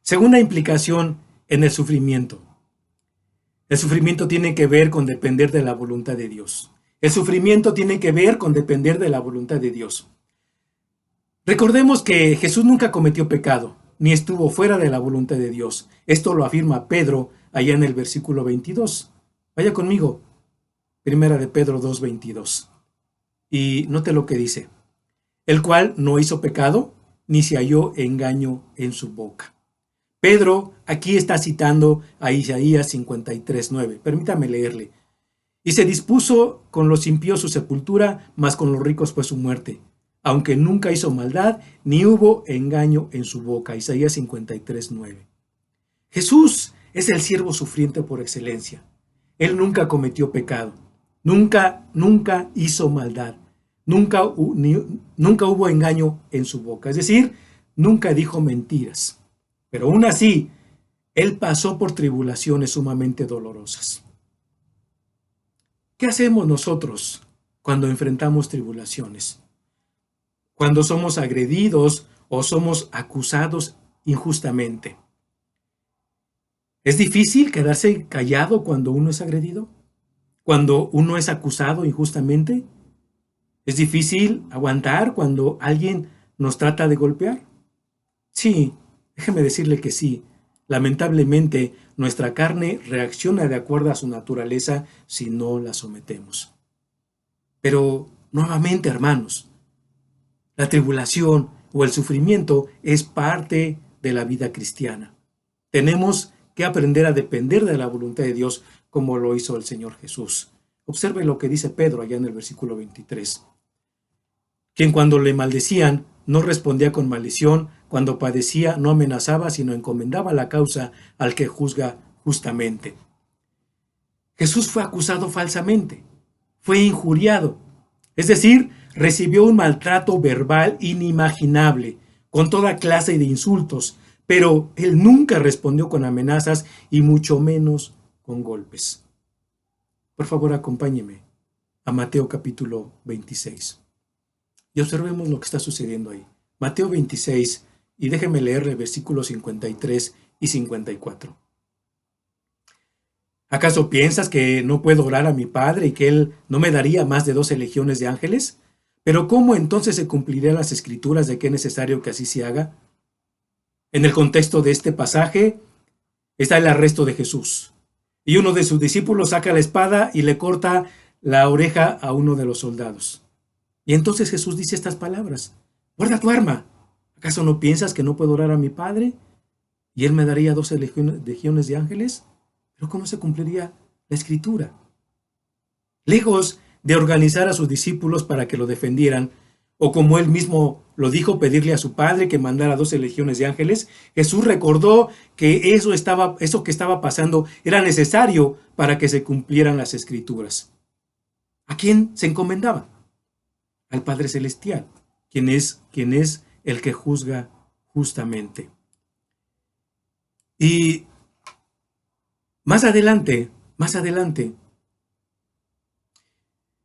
Segunda implicación en el sufrimiento. El sufrimiento tiene que ver con depender de la voluntad de Dios. El sufrimiento tiene que ver con depender de la voluntad de Dios. Recordemos que Jesús nunca cometió pecado, ni estuvo fuera de la voluntad de Dios. Esto lo afirma Pedro allá en el versículo 22. Vaya conmigo, Primera de Pedro 2:22. Y note lo que dice. El cual no hizo pecado, ni se halló engaño en su boca. Pedro aquí está citando a Isaías 53:9. Permítame leerle. Y se dispuso con los impíos su sepultura, mas con los ricos fue su muerte. Aunque nunca hizo maldad, ni hubo engaño en su boca. Isaías 53:9. Jesús es el siervo sufriente por excelencia. Él nunca cometió pecado. Nunca hizo maldad. Nunca hubo engaño en su boca. Es decir, nunca dijo mentiras. Pero aún así, Él pasó por tribulaciones sumamente dolorosas. ¿Qué hacemos nosotros cuando enfrentamos tribulaciones? Cuando somos agredidos o somos acusados injustamente. ¿Es difícil quedarse callado cuando uno es agredido? ¿Cuando uno es acusado injustamente? ¿Es difícil aguantar cuando alguien nos trata de golpear? Sí, déjeme decirle que sí. Lamentablemente, nuestra carne reacciona de acuerdo a su naturaleza si no la sometemos. Pero, nuevamente, hermanos, la tribulación o el sufrimiento es parte de la vida cristiana. Tenemos que aprender a depender de la voluntad de Dios como lo hizo el Señor Jesús. Observe lo que dice Pedro allá en el versículo 23. Quien cuando le maldecían no respondía con maldición, cuando padecía no amenazaba, sino encomendaba la causa al que juzga justamente. Jesús fue acusado falsamente, fue injuriado, es decir, recibió un maltrato verbal inimaginable, con toda clase de insultos, pero él nunca respondió con amenazas y mucho menos con golpes. Por favor, acompáñeme a Mateo capítulo 26 y observemos lo que está sucediendo ahí. Mateo 26, y déjeme leerle versículos 53 y 54. ¿Acaso piensas que no puedo orar a mi Padre y que Él no me daría más de 12 legiones de ángeles? ¿Pero cómo entonces se cumplirían las escrituras de que es necesario que así se haga? En el contexto de este pasaje está el arresto de Jesús. Y uno de sus discípulos saca la espada y le corta la oreja a uno de los soldados. Y entonces Jesús dice estas palabras: guarda tu arma. ¿Acaso no piensas que no puedo orar a mi Padre y Él me daría 12 legiones de ángeles? Pero ¿cómo se cumpliría la escritura? Lejos de organizar a sus discípulos para que lo defendieran, o como Él mismo lo dijo, pedirle a su Padre que mandara 12 legiones de ángeles, Jesús recordó que eso que estaba pasando era necesario para que se cumplieran las escrituras. ¿A quién se encomendaba? Al Padre Celestial, quien es el que juzga justamente. Y más adelante,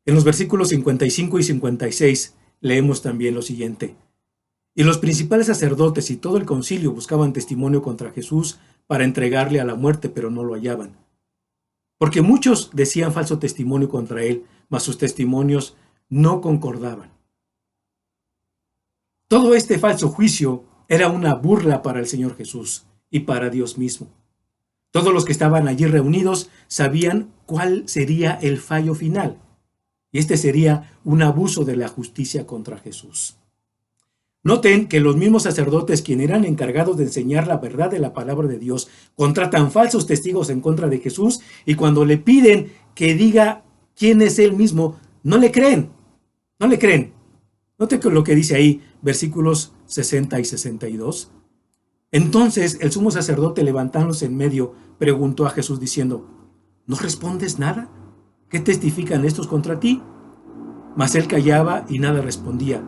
en los versículos 55 y 56, leemos también lo siguiente: y los principales sacerdotes y todo el concilio buscaban testimonio contra Jesús para entregarle a la muerte, pero no lo hallaban. Porque muchos decían falso testimonio contra él, mas sus testimonios no concordaban. Todo este falso juicio era una burla para el Señor Jesús y para Dios mismo. Todos los que estaban allí reunidos sabían cuál sería el fallo final, y este sería un abuso de la justicia contra Jesús. Noten que los mismos sacerdotes, quienes eran encargados de enseñar la verdad de la palabra de Dios, contratan falsos testigos en contra de Jesús, y cuando le piden que diga quién es él mismo, no le creen. Noten lo que dice ahí, versículos 60 y 62. Entonces el sumo sacerdote, levantándose en medio, preguntó a Jesús diciendo: ¿no respondes nada? ¿Qué testifican estos contra ti? Mas él callaba y nada respondía.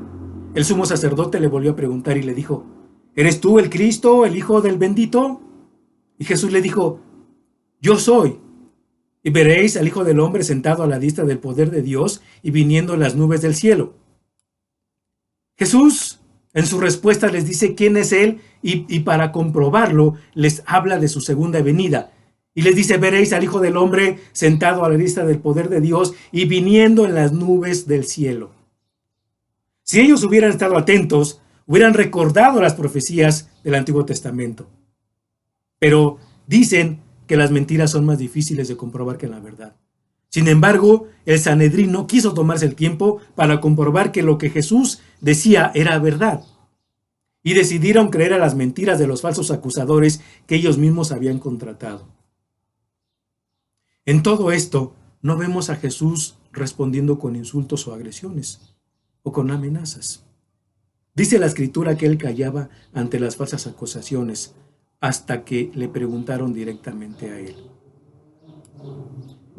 El sumo sacerdote le volvió a preguntar y le dijo: ¿eres tú el Cristo, el Hijo del bendito? Y Jesús le dijo: yo soy. y veréis al Hijo del Hombre sentado a la diestra del poder de Dios y viniendo en las nubes del cielo. Jesús, en su respuesta, les dice quién es Él y para comprobarlo les habla de su segunda venida. Y les dice, veréis al Hijo del Hombre sentado a la diestra del poder de Dios y viniendo en las nubes del cielo. Si ellos hubieran estado atentos, hubieran recordado las profecías del Antiguo Testamento. Pero dicen que las mentiras son más difíciles de comprobar que la verdad. Sin embargo, el Sanedrín no quiso tomarse el tiempo para comprobar que lo que Jesús decía era verdad. Y decidieron creer a las mentiras de los falsos acusadores que ellos mismos habían contratado. En todo esto, no vemos a Jesús respondiendo con insultos o agresiones, o con amenazas. Dice la Escritura que él callaba ante las falsas acusaciones, hasta que le preguntaron directamente a él.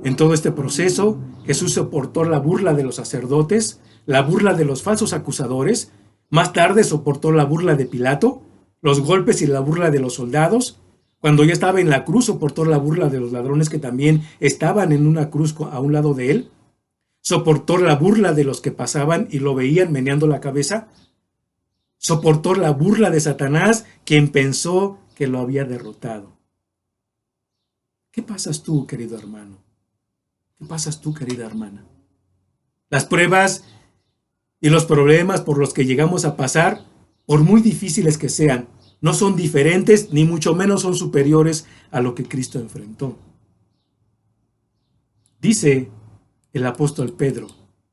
En todo este proceso, Jesús soportó la burla de los sacerdotes, la burla de los falsos acusadores, más tarde soportó la burla de Pilato, los golpes y la burla de los soldados. Cuando ya estaba en la cruz, soportó la burla de los ladrones que también estaban en una cruz a un lado de él. Soportó la burla de los que pasaban y lo veían meneando la cabeza. Soportó la burla de Satanás, quien pensó que lo había derrotado. ¿Qué pasas tú, querido hermano? ¿Qué pasas tú, querida hermana? Las pruebas y los problemas por los que llegamos a pasar, por muy difíciles que sean, no son diferentes ni mucho menos son superiores a lo que Cristo enfrentó. Dice el apóstol Pedro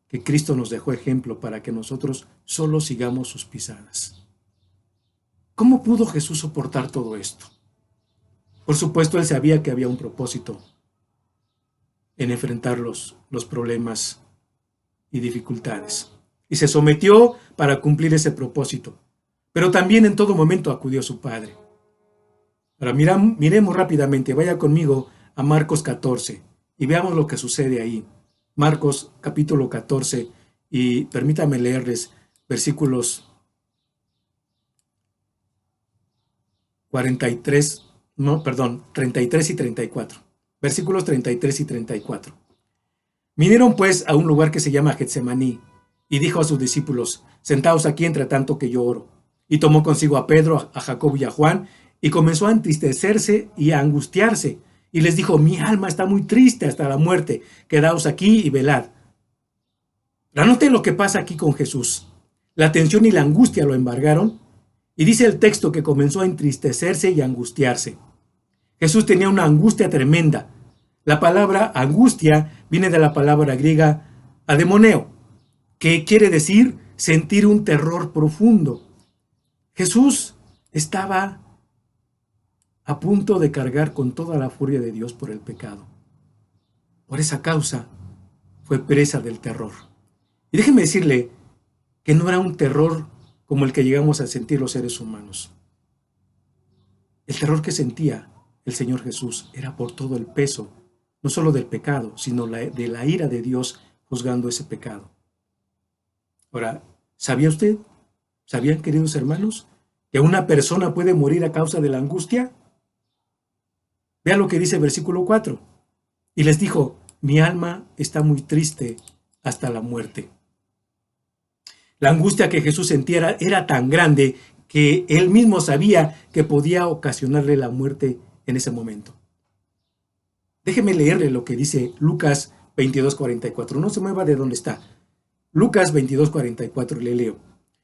que Cristo nos dejó ejemplo para que nosotros solo sigamos sus pisadas. ¿Cómo pudo Jesús soportar todo esto? Por supuesto, él sabía que había un propósito en enfrentar los problemas y dificultades. Y se sometió para cumplir ese propósito. Pero también en todo momento acudió a su Padre. Ahora miremos rápidamente, vaya conmigo a Marcos 14 y veamos lo que sucede ahí. Marcos capítulo 14 y permítame leerles versículos 33 y 34. Versículos 33 y 34. Vinieron pues a un lugar que se llama Getsemaní y dijo a sus discípulos, sentaos aquí entre tanto que yo oro. Y tomó consigo a Pedro, a Jacobo y a Juan y comenzó a entristecerse y a angustiarse. Y les dijo, mi alma está muy triste hasta la muerte, quedaos aquí y velad. Noten lo que pasa aquí con Jesús. La tensión y la angustia lo embargaron y dice el texto que comenzó a entristecerse y a angustiarse. Jesús tenía una angustia tremenda. La palabra angustia viene de la palabra griega ademoneo, que quiere decir sentir un terror profundo. Jesús estaba a punto de cargar con toda la furia de Dios por el pecado. Por esa causa fue presa del terror. Y déjeme decirle que no era un terror como el que llegamos a sentir los seres humanos. El terror que sentía el Señor Jesús era por todo el peso, no solo del pecado, sino de la ira de Dios juzgando ese pecado. Ahora, ¿sabía usted? ¿Sabían, queridos hermanos, que una persona puede morir a causa de la angustia? Vea lo que dice el versículo 4. Y les dijo, mi alma está muy triste hasta la muerte. La angustia que Jesús sentía era tan grande que él mismo sabía que podía ocasionarle la muerte en ese momento. Déjeme leerle lo que dice Lucas 22:44. No se mueva de donde está. Lucas 22:44, le leo.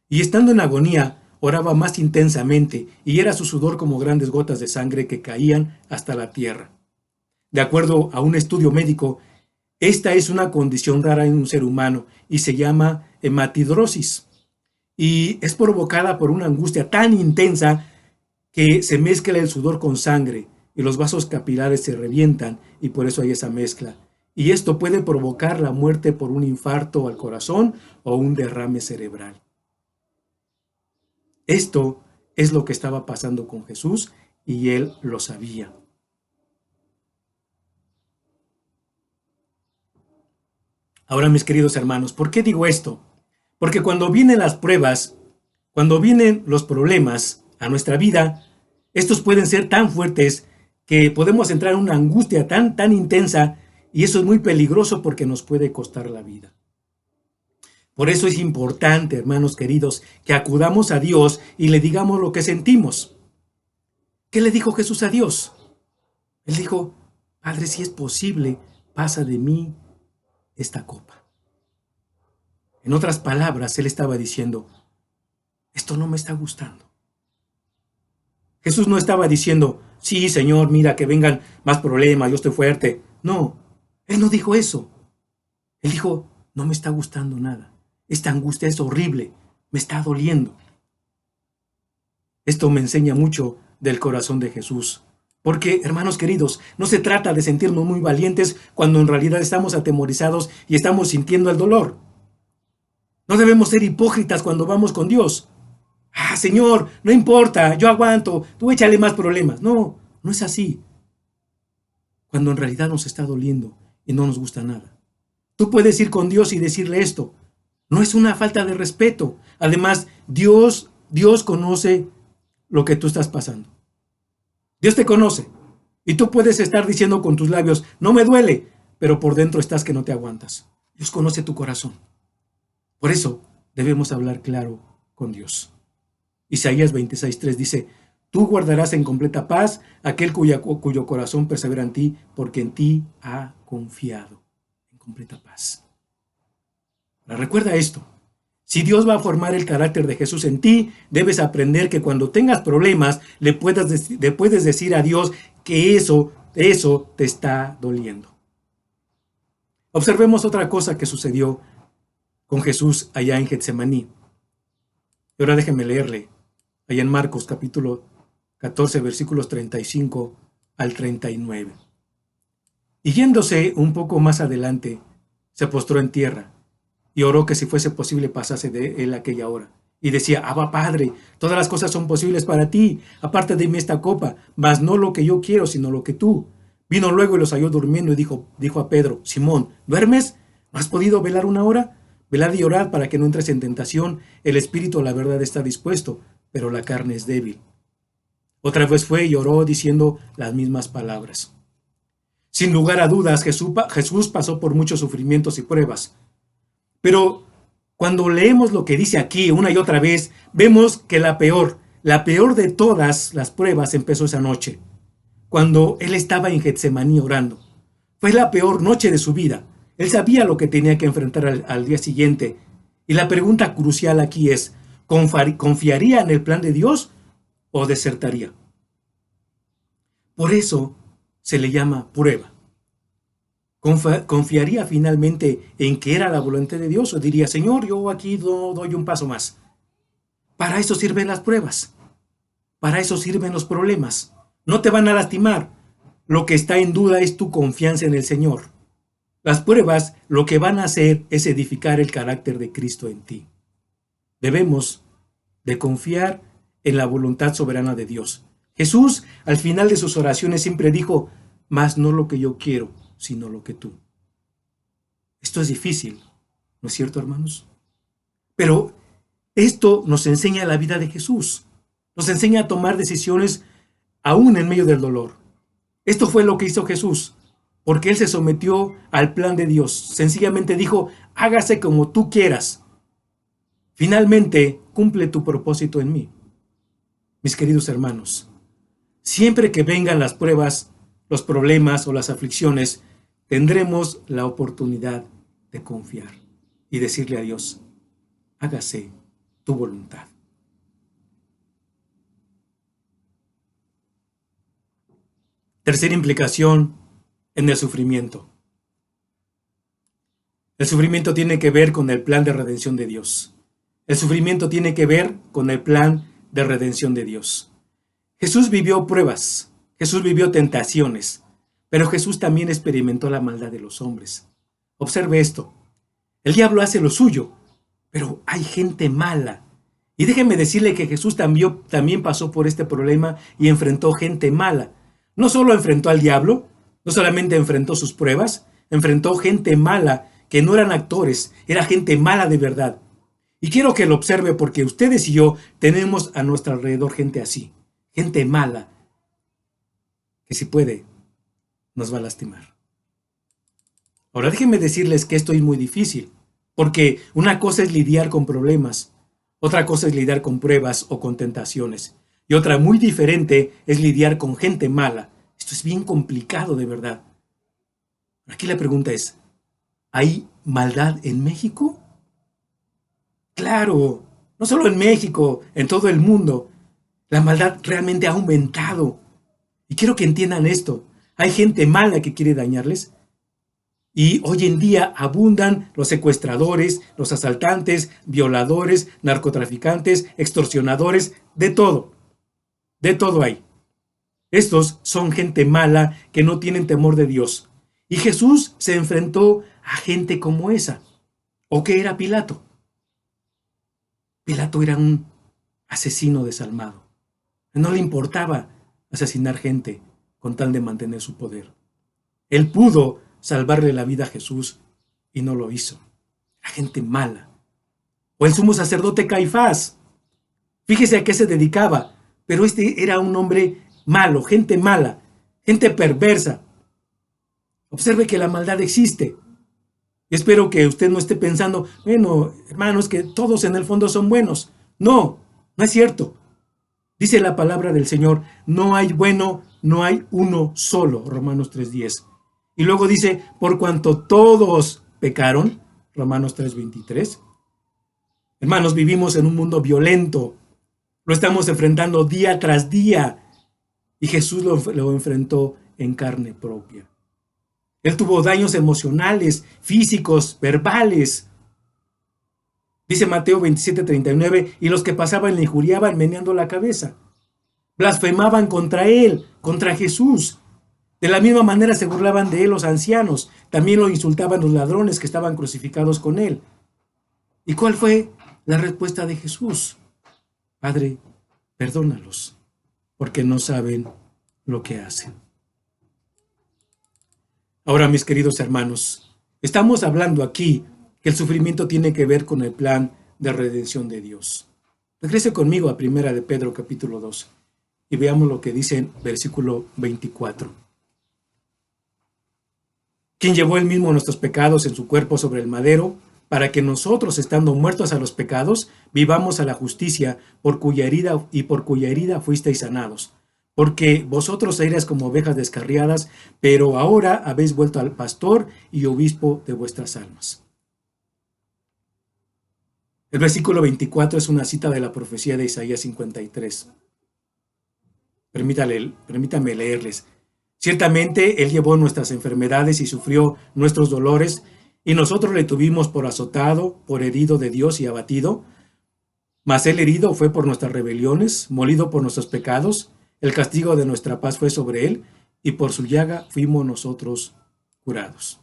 Y estando en agonía, oraba más intensamente, y era su sudor como grandes gotas de sangre que caían hasta la tierra. De acuerdo a un estudio médico, esta es una condición rara en un ser humano y se llama hematidrosis. Y es provocada por una angustia tan intensa que se mezcla el sudor con sangre y los vasos capilares se revientan y por eso hay esa mezcla. Y esto puede provocar la muerte por un infarto al corazón o un derrame cerebral. Esto es lo que estaba pasando con Jesús y él lo sabía. Ahora, mis queridos hermanos, ¿por qué digo esto? Porque cuando vienen las pruebas, cuando vienen los problemas a nuestra vida, estos pueden ser tan fuertes que podemos entrar en una angustia tan intensa Y eso es muy peligroso porque nos puede costar la vida. Por eso es importante, hermanos queridos, que acudamos a Dios y le digamos lo que sentimos. ¿Qué le dijo Jesús a Dios? Él dijo: Padre, si es posible, pasa de mí esta copa. En otras palabras, él estaba diciendo: esto no me está gustando. Jesús no estaba diciendo: sí, Señor, mira, que vengan más problemas, yo estoy fuerte. No, él no dijo eso. Él dijo: no me está gustando nada. Esta angustia es horrible, me está doliendo. Esto me enseña mucho del corazón de Jesús. Porque, hermanos queridos, no se trata de sentirnos muy valientes cuando en realidad estamos atemorizados y estamos sintiendo el dolor. No debemos ser hipócritas cuando vamos con Dios. Señor, no importa, yo aguanto, tú échale más problemas. No, no es así. Cuando en realidad nos está doliendo y no nos gusta nada. Tú puedes ir con Dios y decirle esto. No es una falta de respeto. Además, Dios conoce lo que tú estás pasando. Dios te conoce. Y tú puedes estar diciendo con tus labios: no me duele, pero por dentro estás que no te aguantas. Dios conoce tu corazón. Por eso debemos hablar claro con Dios. Isaías 26:3 dice: tú guardarás en completa paz aquel cuyo corazón persevera en ti, porque en ti ha confiado. En completa paz. Ahora, recuerda esto. Si Dios va a formar el carácter de Jesús en ti, debes aprender que cuando tengas problemas, le puedes decir a Dios que eso te está doliendo. Observemos otra cosa que sucedió con Jesús allá en Getsemaní. Y ahora déjenme leerle, allá en Marcos capítulo 14, versículos 35 al 39. Y yéndose un poco más adelante, se postró en tierra y oró que si fuese posible pasase de él aquella hora. Y decía: Abba, Padre, todas las cosas son posibles para ti, aparte de mí esta copa, mas no lo que yo quiero, sino lo que tú. Vino luego y los halló durmiendo y dijo a Pedro: Simón, ¿duermes? ¿No has podido velar una hora? Velad y orad para que no entres en tentación. El espíritu a la verdad está dispuesto, pero la carne es débil. Otra vez fue y oró diciendo las mismas palabras. Sin lugar a dudas, Jesús pasó por muchos sufrimientos y pruebas. Pero cuando leemos lo que dice aquí una y otra vez, vemos que la peor de todas las pruebas empezó esa noche, cuando él estaba en Getsemaní orando. Fue la peor noche de su vida. Él sabía lo que tenía que enfrentar al día siguiente. Y la pregunta crucial aquí es: ¿confiaría en el plan de Dios o desertaría? Por eso se le llama prueba. ¿Confiaría finalmente en que era la voluntad de Dios o diría: Señor, yo aquí doy un paso más? Para eso sirven las pruebas. Para eso sirven los problemas. No te van a lastimar. Lo que está en duda es tu confianza en el Señor. Las pruebas lo que van a hacer es edificar el carácter de Cristo en ti. Debemos de confiar en la voluntad soberana de Dios. Jesús, al final de sus oraciones, siempre dijo: mas no lo que yo quiero, sino lo que tú. Esto es difícil, ¿no es cierto, hermanos? Pero esto nos enseña la vida de Jesús. Nos enseña a tomar decisiones aún en medio del dolor. Esto fue lo que hizo Jesús, porque Él se sometió al plan de Dios. Sencillamente dijo: hágase como tú quieras. Finalmente, cumple tu propósito en mí. Mis queridos hermanos, siempre que vengan las pruebas, los problemas o las aflicciones, tendremos la oportunidad de confiar y decirle a Dios: hágase tu voluntad. Tercera implicación en el sufrimiento. El sufrimiento tiene que ver con el plan de redención de Dios. El sufrimiento tiene que ver con el plan de redención de Dios. Jesús vivió pruebas, Jesús vivió tentaciones, pero Jesús también experimentó la maldad de los hombres. Observe esto. El diablo hace lo suyo, pero hay gente mala. Y déjenme decirle que Jesús también pasó por este problema y enfrentó gente mala. No solo enfrentó al diablo, no solamente enfrentó sus pruebas, enfrentó gente mala que no eran actores, era gente mala de verdad. Y quiero que lo observe porque ustedes y yo tenemos a nuestro alrededor gente así, gente mala, que si puede, nos va a lastimar. Ahora déjenme decirles que esto es muy difícil, porque una cosa es lidiar con problemas, otra cosa es lidiar con pruebas o con tentaciones, y otra muy diferente es lidiar con gente mala. Esto es bien complicado de verdad. Aquí la pregunta es, ¿hay maldad en México? Claro, no solo en México, en todo el mundo. La maldad realmente ha aumentado. Y quiero que entiendan esto. Hay gente mala que quiere dañarles. Y hoy en día abundan los secuestradores, los asaltantes, violadores, narcotraficantes, extorsionadores, de todo. De todo hay. Estos son gente mala que no tienen temor de Dios. Y Jesús se enfrentó a gente como esa. ¿O qué era Pilato? Pilato era un asesino desalmado. No le importaba asesinar gente con tal de mantener su poder. Él pudo salvarle la vida a Jesús y no lo hizo. La gente mala. O el sumo sacerdote Caifás. Fíjese a qué se dedicaba, pero este era un hombre malo, gente mala, gente perversa. Observe que la maldad existe. Espero que usted no esté pensando, bueno, hermanos, que todos en el fondo son buenos. No, no es cierto. Dice la palabra del Señor, no hay bueno, no hay uno solo, Romanos 3:10. Y luego dice, por cuanto todos pecaron, Romanos 3:23. Hermanos, vivimos en un mundo violento. Lo estamos enfrentando día tras día. Y Jesús lo enfrentó en carne propia. Él tuvo daños emocionales, físicos, verbales. Dice Mateo 27:39, y los que pasaban le injuriaban meneando la cabeza. Blasfemaban contra él, contra Jesús. De la misma manera se burlaban de él los ancianos. También lo insultaban los ladrones que estaban crucificados con él. ¿Y cuál fue la respuesta de Jesús? Padre, perdónalos, porque no saben lo que hacen. Ahora, mis queridos hermanos, estamos hablando aquí que el sufrimiento tiene que ver con el plan de redención de Dios. Regrese conmigo a 1 de Pedro capítulo 2 y veamos lo que dice en versículo 24. Quien llevó él mismo nuestros pecados en su cuerpo sobre el madero, para que nosotros, estando muertos a los pecados, vivamos a la justicia, por cuya herida fuisteis sanados. Porque vosotros erais como ovejas descarriadas, pero ahora habéis vuelto al pastor y obispo de vuestras almas. El versículo 24 es una cita de la profecía de Isaías 53. Permítame leerles. Ciertamente Él llevó nuestras enfermedades y sufrió nuestros dolores, y nosotros le tuvimos por azotado, por herido de Dios y abatido. Mas Él herido fue por nuestras rebeliones, molido por nuestros pecados. El castigo de nuestra paz fue sobre Él, y por su llaga fuimos nosotros curados.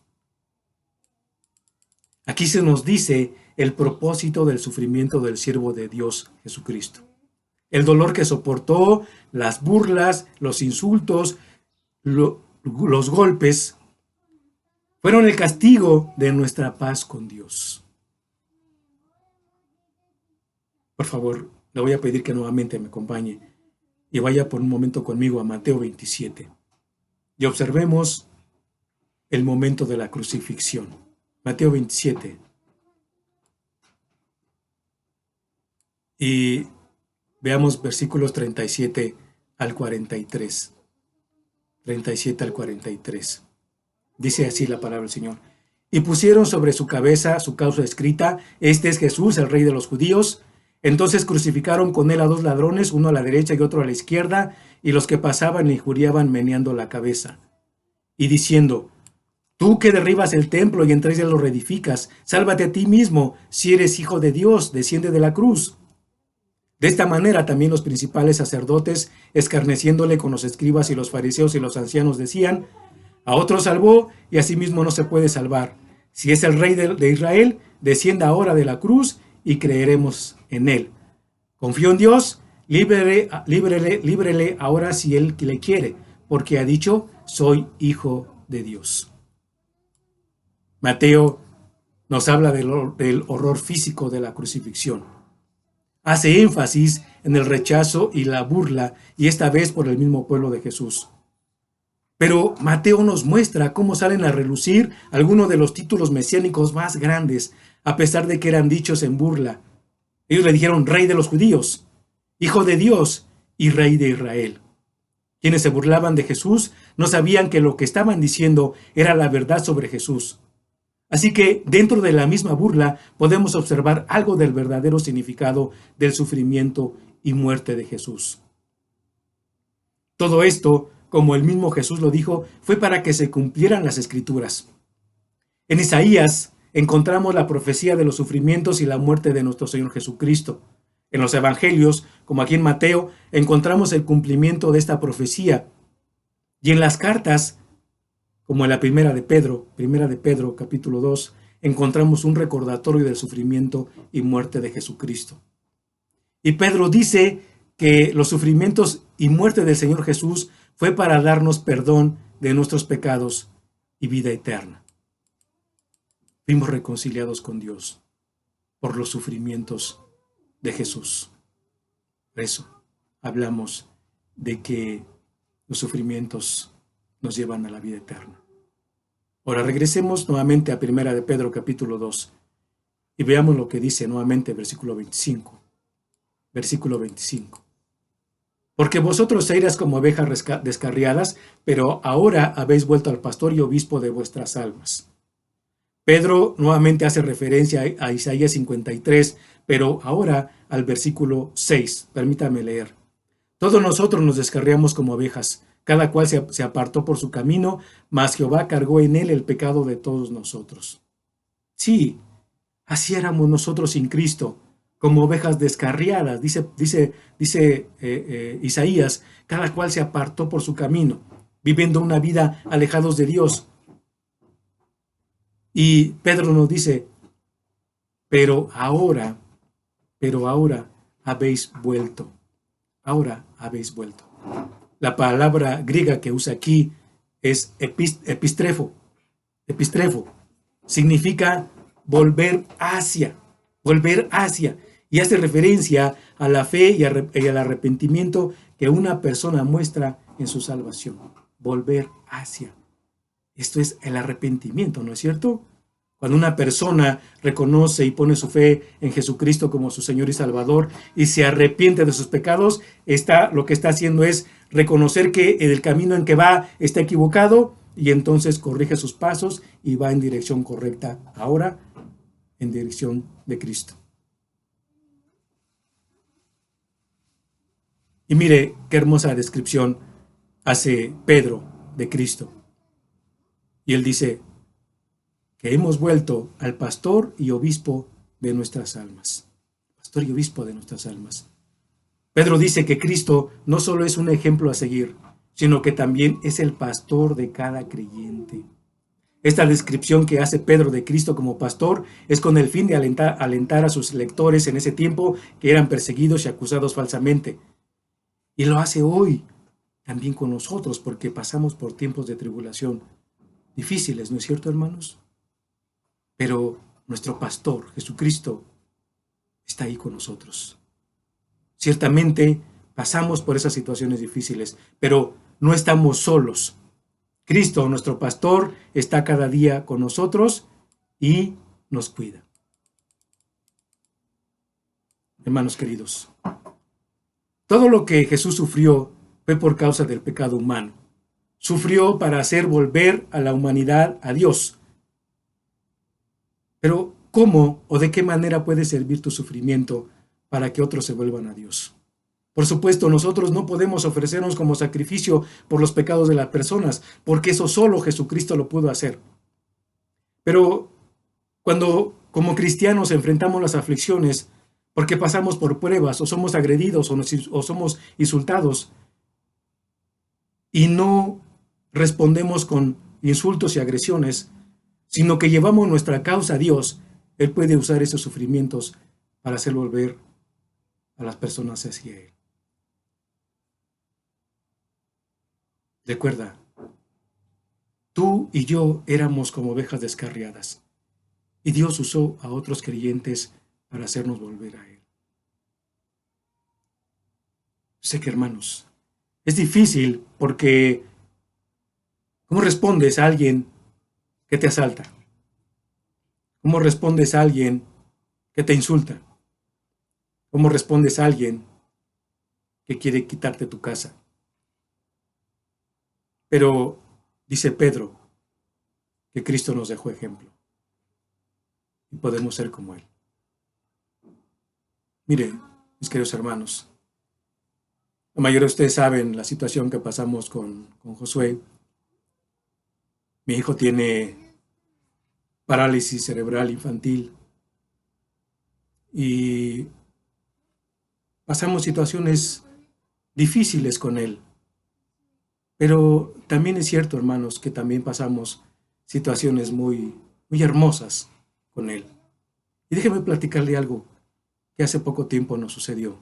Aquí se nos dice el propósito del sufrimiento del siervo de Dios, Jesucristo. El dolor que soportó, las burlas, los insultos, los golpes, fueron el castigo de nuestra paz con Dios. Por favor, le voy a pedir que nuevamente me acompañe y vaya por un momento conmigo a Mateo 27 y observemos el momento de la crucifixión. Mateo 27. Y veamos versículos 37 al 43. 37 al 43. Dice así la palabra del Señor. Y pusieron sobre su cabeza su causa escrita, este es Jesús, el Rey de los judíos. Entonces crucificaron con él a dos ladrones, uno a la derecha y otro a la izquierda, y los que pasaban le injuriaban meneando la cabeza, y diciendo, tú que derribas el templo y en 3 días lo reedificas, sálvate a ti mismo, si eres hijo de Dios, desciende de la cruz. De esta manera también los principales sacerdotes, escarneciéndole con los escribas y los fariseos y los ancianos, decían, a otro salvó y a sí mismo no se puede salvar. Si es el Rey de Israel, descienda ahora de la cruz y creeremos en él. Confío en Dios, líbrele ahora si él le quiere, porque ha dicho, soy hijo de Dios. Mateo nos habla del horror físico de la crucifixión. Hace énfasis en el rechazo y la burla, y esta vez por el mismo pueblo de Jesús. Pero Mateo nos muestra cómo salen a relucir algunos de los títulos mesiánicos más grandes, a pesar de que eran dichos en burla. Ellos le dijeron Rey de los judíos, Hijo de Dios y Rey de Israel. Quienes se burlaban de Jesús no sabían que lo que estaban diciendo era la verdad sobre Jesús. Así que dentro de la misma burla podemos observar algo del verdadero significado del sufrimiento y muerte de Jesús. Todo esto, como el mismo Jesús lo dijo, fue para que se cumplieran las Escrituras. En Isaías encontramos la profecía de los sufrimientos y la muerte de nuestro Señor Jesucristo. En los Evangelios, como aquí en Mateo, encontramos el cumplimiento de esta profecía. Y en las cartas, como en la primera de Pedro, capítulo 2, encontramos un recordatorio del sufrimiento y muerte de Jesucristo. Y Pedro dice que los sufrimientos y muerte del Señor Jesús fue para darnos perdón de nuestros pecados y vida eterna. Fuimos reconciliados con Dios por los sufrimientos de Jesús. Por eso hablamos de que los sufrimientos nos llevan a la vida eterna. Ahora regresemos nuevamente a Primera de Pedro capítulo 2 y veamos lo que dice nuevamente versículo 25. Versículo 25. Porque vosotros erais como ovejas descarriadas, pero ahora habéis vuelto al pastor y obispo de vuestras almas. Pedro nuevamente hace referencia a Isaías 53, pero ahora al versículo 6. Permítame leer. Todos nosotros nos descarriamos como ovejas, cada cual se apartó por su camino, mas Jehová cargó en él el pecado de todos nosotros. Sí, así éramos nosotros sin Cristo, como ovejas descarriadas, dice Isaías, cada cual se apartó por su camino, viviendo una vida alejados de Dios. Y Pedro nos dice, pero ahora habéis vuelto. Ahora habéis vuelto. La palabra griega que usa aquí es epistrefo. Significa volver hacia. Y hace referencia a la fe y al arrepentimiento que una persona muestra en su salvación. Volver hacia. Esto es el arrepentimiento, ¿no es cierto? Cuando una persona reconoce y pone su fe en Jesucristo como su Señor y Salvador y se arrepiente de sus pecados, lo que está haciendo es reconocer que el camino en que va está equivocado y entonces corrige sus pasos y va en dirección correcta, ahora en dirección de Cristo. Y mire qué hermosa descripción hace Pedro de Cristo. Y él dice que hemos vuelto al pastor y obispo de nuestras almas. Pastor y obispo de nuestras almas. Pedro dice que Cristo no solo es un ejemplo a seguir, sino que también es el pastor de cada creyente. Esta descripción que hace Pedro de Cristo como pastor es con el fin de alentar a sus lectores en ese tiempo que eran perseguidos y acusados falsamente. Y lo hace hoy también con nosotros porque pasamos por tiempos de tribulación difíciles, ¿no es cierto, hermanos? Pero nuestro pastor, Jesucristo, está ahí con nosotros. Ciertamente pasamos por esas situaciones difíciles, pero no estamos solos. Cristo, nuestro pastor, está cada día con nosotros y nos cuida. Hermanos queridos, todo lo que Jesús sufrió fue por causa del pecado humano. Sufrió para hacer volver a la humanidad a Dios. Pero, ¿cómo o de qué manera puede servir tu sufrimiento para que otros se vuelvan a Dios? Por supuesto, nosotros no podemos ofrecernos como sacrificio por los pecados de las personas, porque eso solo Jesucristo lo pudo hacer. Pero cuando como cristianos enfrentamos las aflicciones, porque pasamos por pruebas, o somos agredidos, o somos insultados, y no respondemos con insultos y agresiones, sino que llevamos nuestra causa a Dios, Él puede usar esos sufrimientos para hacer volver a las personas hacia Él. Recuerda, tú y yo éramos como ovejas descarriadas, y Dios usó a otros creyentes para hacernos volver a Él. Sé que, hermanos, es difícil porque ¿Cómo respondes a alguien que te asalta? ¿Cómo respondes a alguien que te insulta? ¿Cómo respondes a alguien que quiere quitarte tu casa? Pero dice Pedro que Cristo nos dejó ejemplo y podemos ser como Él. Mire, mis queridos hermanos, la mayoría de ustedes saben la situación que pasamos con Josué. Mi hijo tiene parálisis cerebral infantil y pasamos situaciones difíciles con él. Pero también es cierto, hermanos, que también pasamos situaciones muy hermosas con él. Y déjeme platicarle algo que hace poco tiempo nos sucedió.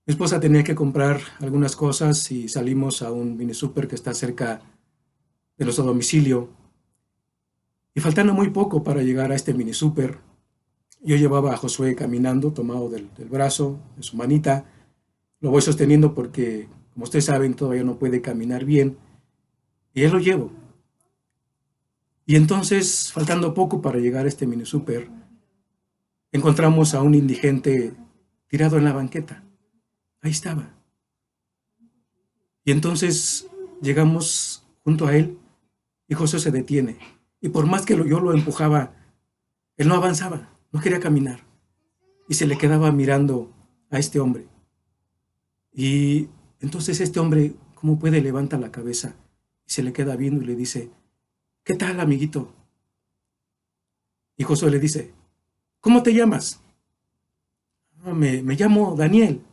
Mi esposa tenía que comprar algunas cosas y salimos a un mini súper que está cerca de nuestro domicilio. Y faltando muy poco para llegar a este mini súper, yo llevaba a Josué caminando, tomado del brazo, de su manita. Lo voy sosteniendo porque, como ustedes saben, todavía no puede caminar bien. Y él lo llevo. Y entonces, faltando poco para llegar a este mini súper, encontramos a un indigente tirado en la banqueta. Ahí estaba. Y entonces llegamos junto a él y Josué se detiene. Y por más que yo lo empujaba, él no avanzaba, no quería caminar. Y se le quedaba mirando a este hombre. Y entonces este hombre, ¿cómo puede? Levanta la cabeza y se le queda viendo y le dice, ¿qué tal, amiguito? Y Josué le dice, ¿cómo te llamas? Me llamo Daniel.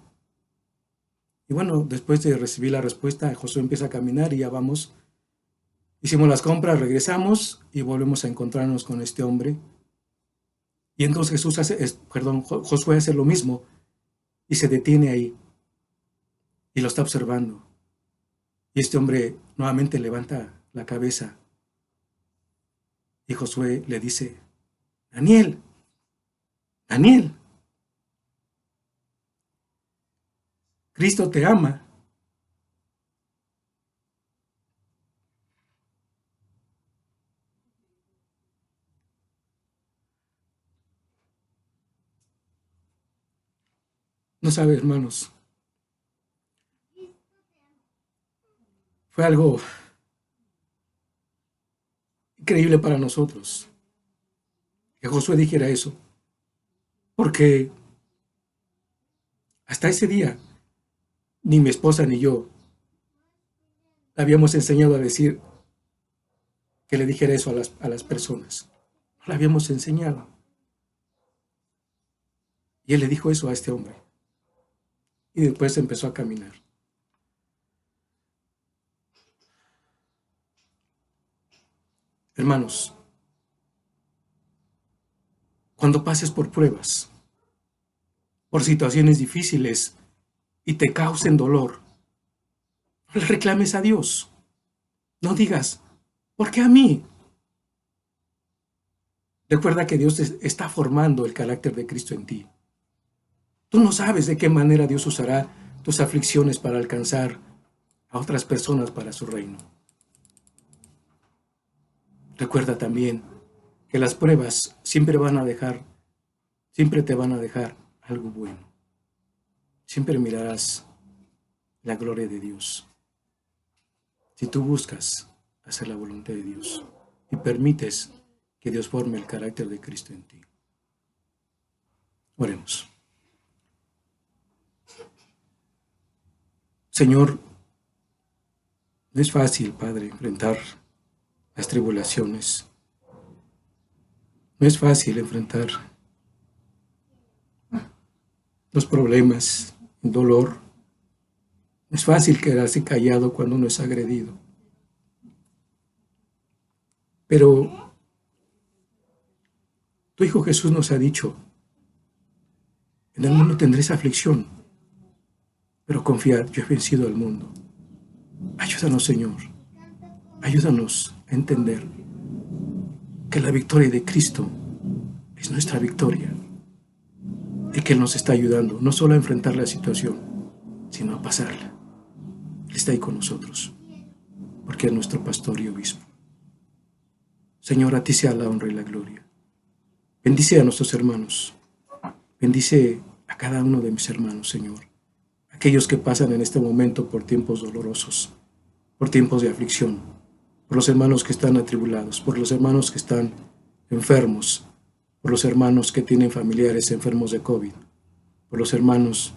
Y bueno, después de recibir la respuesta, Josué empieza a caminar y ya vamos. Hicimos las compras, regresamos y volvemos a encontrarnos con este hombre. Y entonces Josué hace lo mismo y se detiene ahí y lo está observando. Y este hombre nuevamente levanta la cabeza y Josué le dice, Daniel, Daniel, Cristo te ama. No sabe, hermanos, fue algo increíble para nosotros que Josué dijera eso, porque hasta ese día ni mi esposa ni yo le habíamos enseñado a decir que le dijera eso a las personas. No le habíamos enseñado. Y él le dijo eso a este hombre. Y después empezó a caminar. Hermanos, cuando pases por pruebas, por situaciones difíciles y te causen dolor, no le reclames a Dios. No digas, ¿por qué a mí? Recuerda que Dios está formando el carácter de Cristo en ti. Tú no sabes de qué manera Dios usará tus aflicciones para alcanzar a otras personas para su reino. Recuerda también que las pruebas siempre te van a dejar algo bueno. Siempre mirarás la gloria de Dios. Si tú buscas hacer la voluntad de Dios y permites que Dios forme el carácter de Cristo en ti. Oremos. Señor, no es fácil, Padre, enfrentar las tribulaciones. No es fácil enfrentar los problemas, el dolor. No es fácil quedarse callado cuando uno es agredido. Pero tu Hijo Jesús nos ha dicho, en el mundo tendréis aflicción, pero confiad, yo he vencido al mundo. Ayúdanos, Señor. Ayúdanos a entender que la victoria de Cristo es nuestra victoria y que Él nos está ayudando no solo a enfrentar la situación, sino a pasarla. Él está ahí con nosotros. porque es nuestro pastor y obispo. Señor, a ti sea la honra y la gloria. Bendice a nuestros hermanos. Bendice a cada uno de mis hermanos, Señor. Aquellos que pasan en este momento por tiempos dolorosos, por tiempos de aflicción, por los hermanos que están atribulados, por los hermanos que están enfermos, por los hermanos que tienen familiares enfermos de COVID, por los hermanos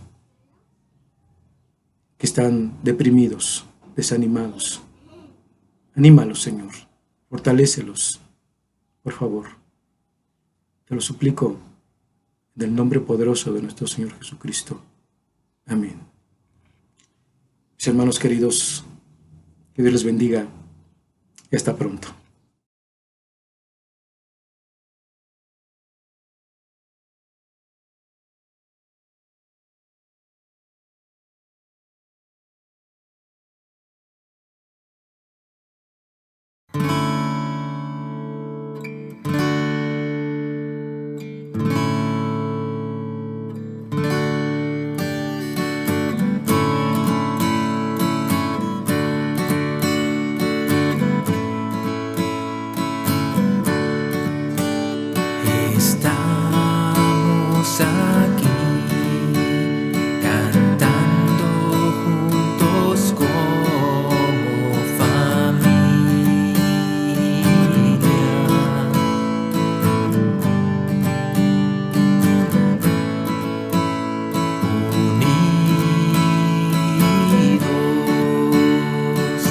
que están deprimidos, desanimados. Anímalos, Señor. Fortalécelos, por favor. Te lo suplico en el nombre poderoso de nuestro Señor Jesucristo. Amén. Mis hermanos queridos, que Dios les bendiga y hasta pronto. Estamos aquí cantando juntos como familia, unidos,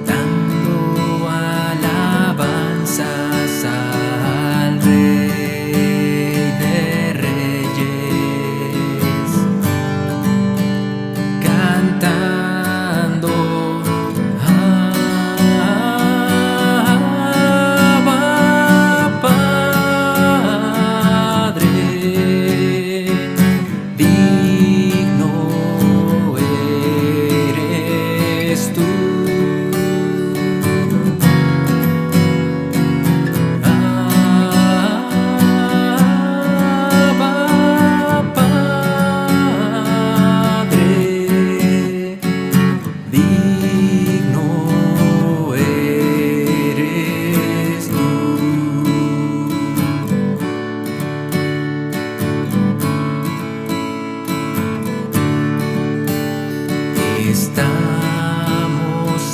dando alabanzas al Rey de Reyes, cantando Abba, Padre, digno eres tú. Abba, Padre, digno eres tú. Estamos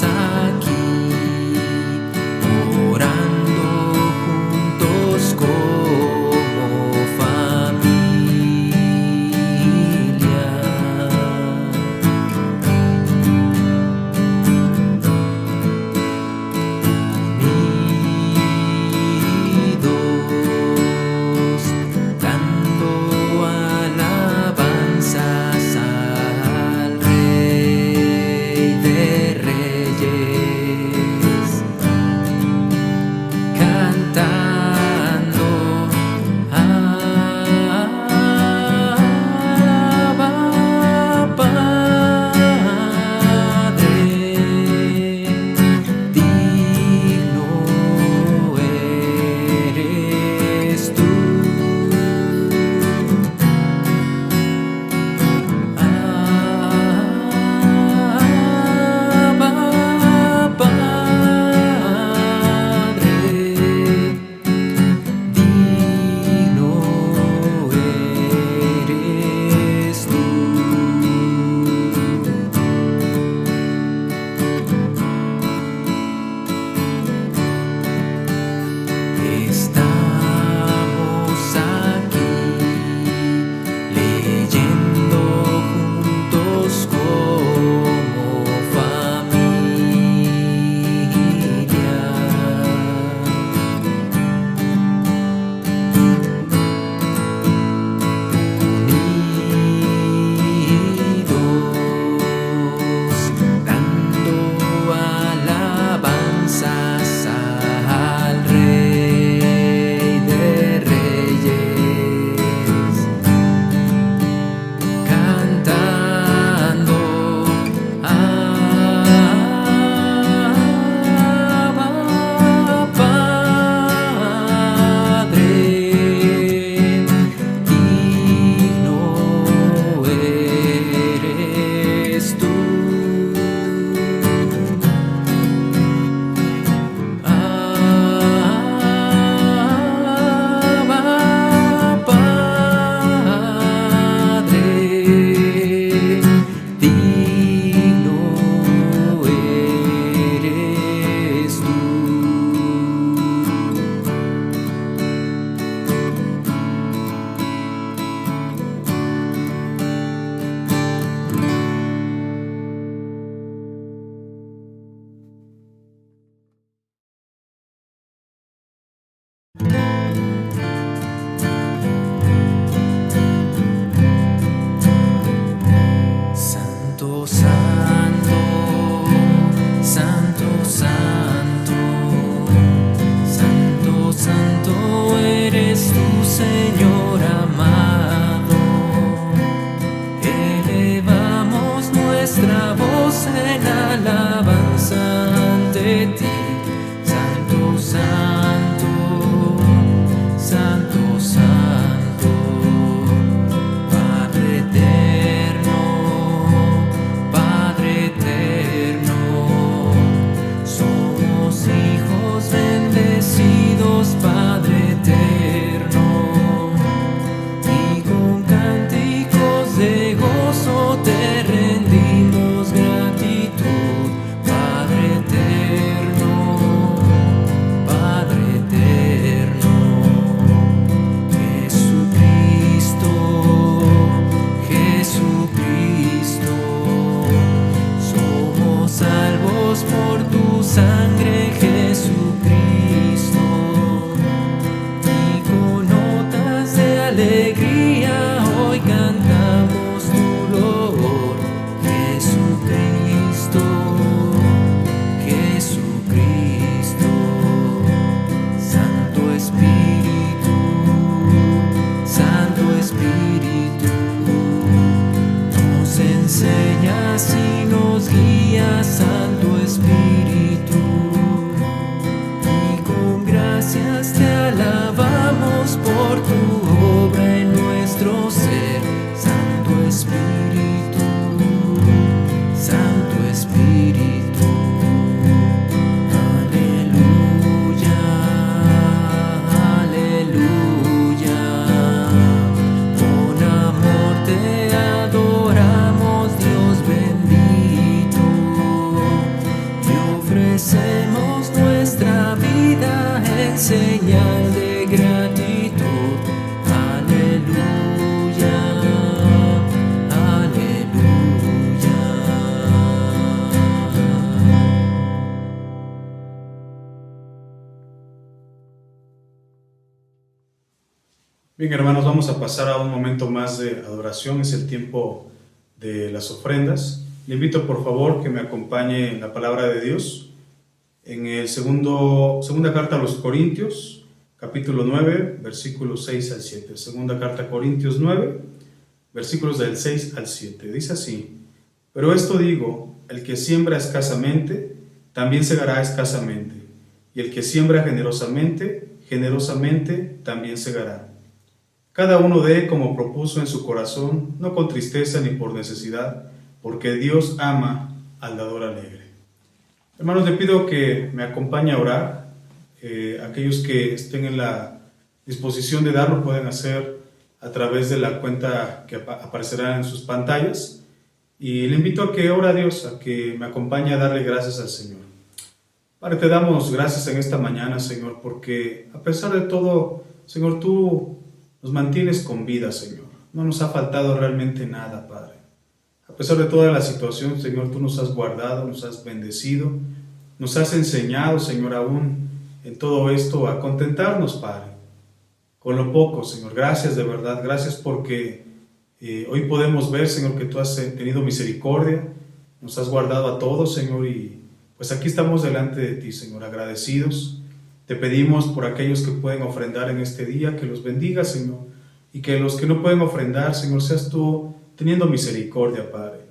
Dios por tu sangre, Jesucristo. Y con notas de alegría hoy cantamos tu loor, Jesucristo, Jesucristo. Santo Espíritu, Santo Espíritu, nos enseñas y nos guías, Santo Espíritu. Y con gracias te alabamos por tu obra en nuestro ser, Santo Espíritu, Santo Espíritu. Aleluya, aleluya. Con amor te adoramos, Dios bendito. Te ofrecemos nuestra vida en señal de gratitud. Aleluya, aleluya. Bien, hermanos, vamos a pasar a un momento más de adoración. Es el tiempo de las ofrendas. Le invito, por favor, que me acompañe en la palabra de Dios. En el segunda carta a los Corintios, capítulo 9, versículos 6 al 7. Segunda carta a Corintios 9, versículos del 6 al 7. Dice así: pero esto digo, el que siembra escasamente, también segará escasamente. Y el que siembra generosamente, generosamente también segará. Cada uno dé como propuso en su corazón, no con tristeza ni por necesidad, porque Dios ama al dador alegre. Hermanos, le pido que me acompañe a orar. Aquellos que estén en la disposición de darlo pueden hacer a través de la cuenta que aparecerá en sus pantallas. Y le invito a que ore a Dios, a que me acompañe a darle gracias al Señor. Padre, te damos gracias en esta mañana, Señor, porque a pesar de todo, Señor, tú nos mantienes con vida, Señor. No nos ha faltado realmente nada, Padre. A pesar de toda la situación, Señor, tú nos has guardado, nos has bendecido, nos has enseñado, Señor, aún en todo esto a contentarnos, Padre, con lo poco, Señor. Gracias de verdad, gracias porque hoy podemos ver, Señor, que tú has tenido misericordia, nos has guardado a todos, Señor, y pues aquí estamos delante de ti, Señor, agradecidos. Te pedimos por aquellos que pueden ofrendar en este día, que los bendiga, Señor, y que los que no pueden ofrendar, Señor, seas tú teniendo misericordia, Padre.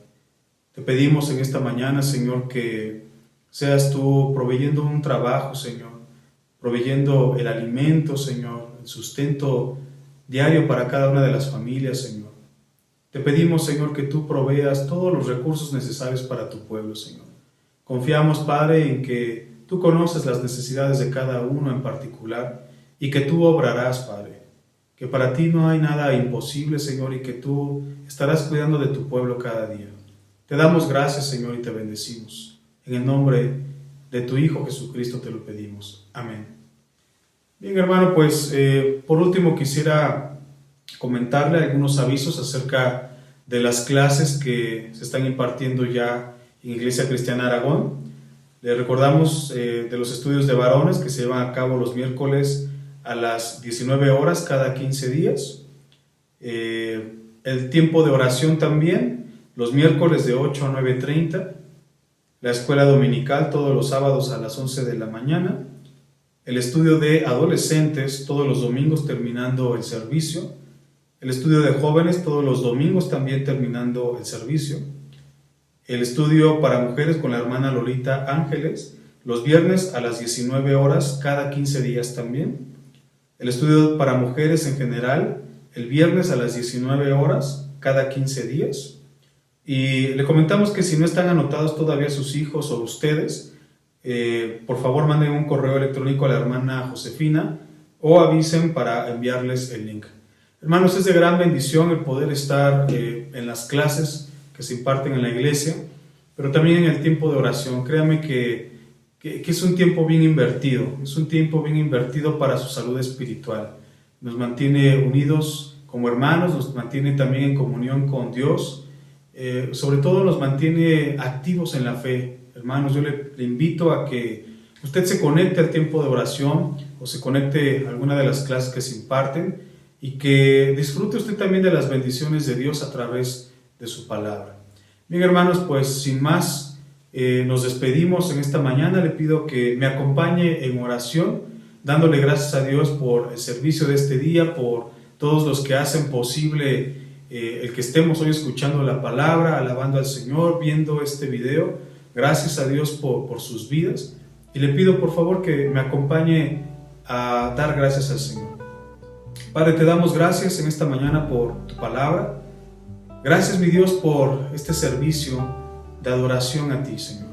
Te pedimos en esta mañana, Señor, que seas tú proveyendo un trabajo, Señor, proveyendo el alimento, Señor, el sustento diario para cada una de las familias, Señor. Te pedimos, Señor, que tú proveas todos los recursos necesarios para tu pueblo, Señor. Confiamos, Padre, en que tú conoces las necesidades de cada uno en particular y que tú obrarás, Padre. Que para ti no hay nada imposible, Señor, y que tú estarás cuidando de tu pueblo cada día. Te damos gracias, Señor, y te bendecimos. En el nombre de tu Hijo Jesucristo te lo pedimos. Amén. Bien, hermano, pues por último quisiera comentarle algunos avisos acerca de las clases que se están impartiendo ya en Iglesia Cristiana Aragón. Le recordamos de los estudios de varones que se llevan a cabo los miércoles a las 19 horas cada 15 días. El tiempo de oración también, los miércoles de 8 a 9:30. La escuela dominical todos los sábados a las 11 de la mañana. El estudio de adolescentes todos los domingos terminando el servicio. El estudio de jóvenes todos los domingos también terminando el servicio. El estudio para mujeres con la hermana Lolita Ángeles, los viernes a las 19 horas, cada 15 días también. El estudio para mujeres en general, el viernes a las 19 horas, cada 15 días. Y le comentamos que si no están anotados todavía sus hijos o ustedes, por favor manden un correo electrónico a la hermana Josefina o avisen para enviarles el link. Hermanos, es de gran bendición el poder estar en las clases que se imparten en la iglesia, pero también en el tiempo de oración. Créame que es un tiempo bien invertido, es un tiempo bien invertido para su salud espiritual. Nos mantiene unidos como hermanos, nos mantiene también en comunión con Dios, sobre todo nos mantiene activos en la fe. Hermanos, yo le invito a que usted se conecte al tiempo de oración o se conecte a alguna de las clases que se imparten y que disfrute usted también de las bendiciones de Dios a través de su palabra. Bien, hermanos, pues sin más, nos despedimos en esta mañana. Le pido que me acompañe en oración, dándole gracias a Dios por el servicio de este día, por todos los que hacen posible el que estemos hoy escuchando la palabra, alabando al Señor, viendo este video. Gracias a Dios por sus vidas. Y le pido por favor que me acompañe a dar gracias al Señor. Padre, te damos gracias en esta mañana por tu palabra. Gracias, mi Dios, por este servicio de adoración a ti, Señor.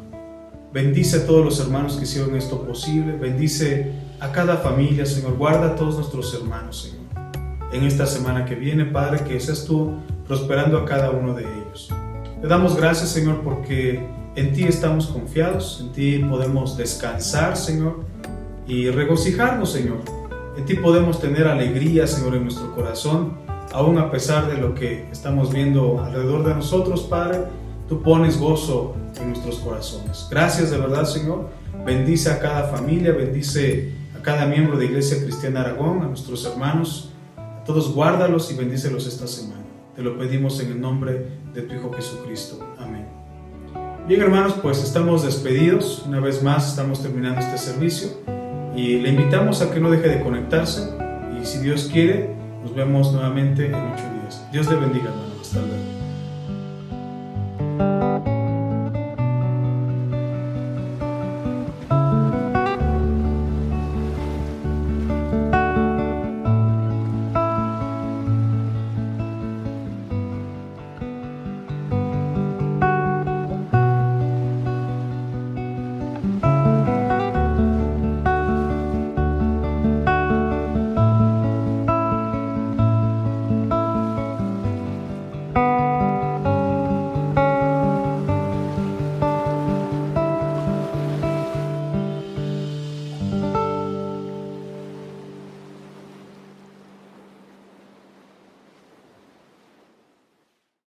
Bendice a todos los hermanos que hicieron esto posible. Bendice a cada familia, Señor. Guarda a todos nuestros hermanos, Señor. En esta semana que viene, Padre, que seas tú prosperando a cada uno de ellos. Te damos gracias, Señor, porque en ti estamos confiados, en ti podemos descansar, Señor, y regocijarnos, Señor. En ti podemos tener alegría, Señor, en nuestro corazón, aún a pesar de lo que estamos viendo alrededor de nosotros, Padre. Tú pones gozo en nuestros corazones. Gracias de verdad, Señor. Bendice a cada familia, bendice a cada miembro de Iglesia Cristiana Aragón, a nuestros hermanos. A todos guárdalos y bendícelos esta semana. Te lo pedimos en el nombre de tu Hijo Jesucristo. Amén. Bien, hermanos, pues estamos despedidos. Una vez más estamos terminando este servicio y le invitamos a que no deje de conectarse y si Dios quiere, nos vemos nuevamente en 8 días. Dios le bendiga, hermano. Hasta luego.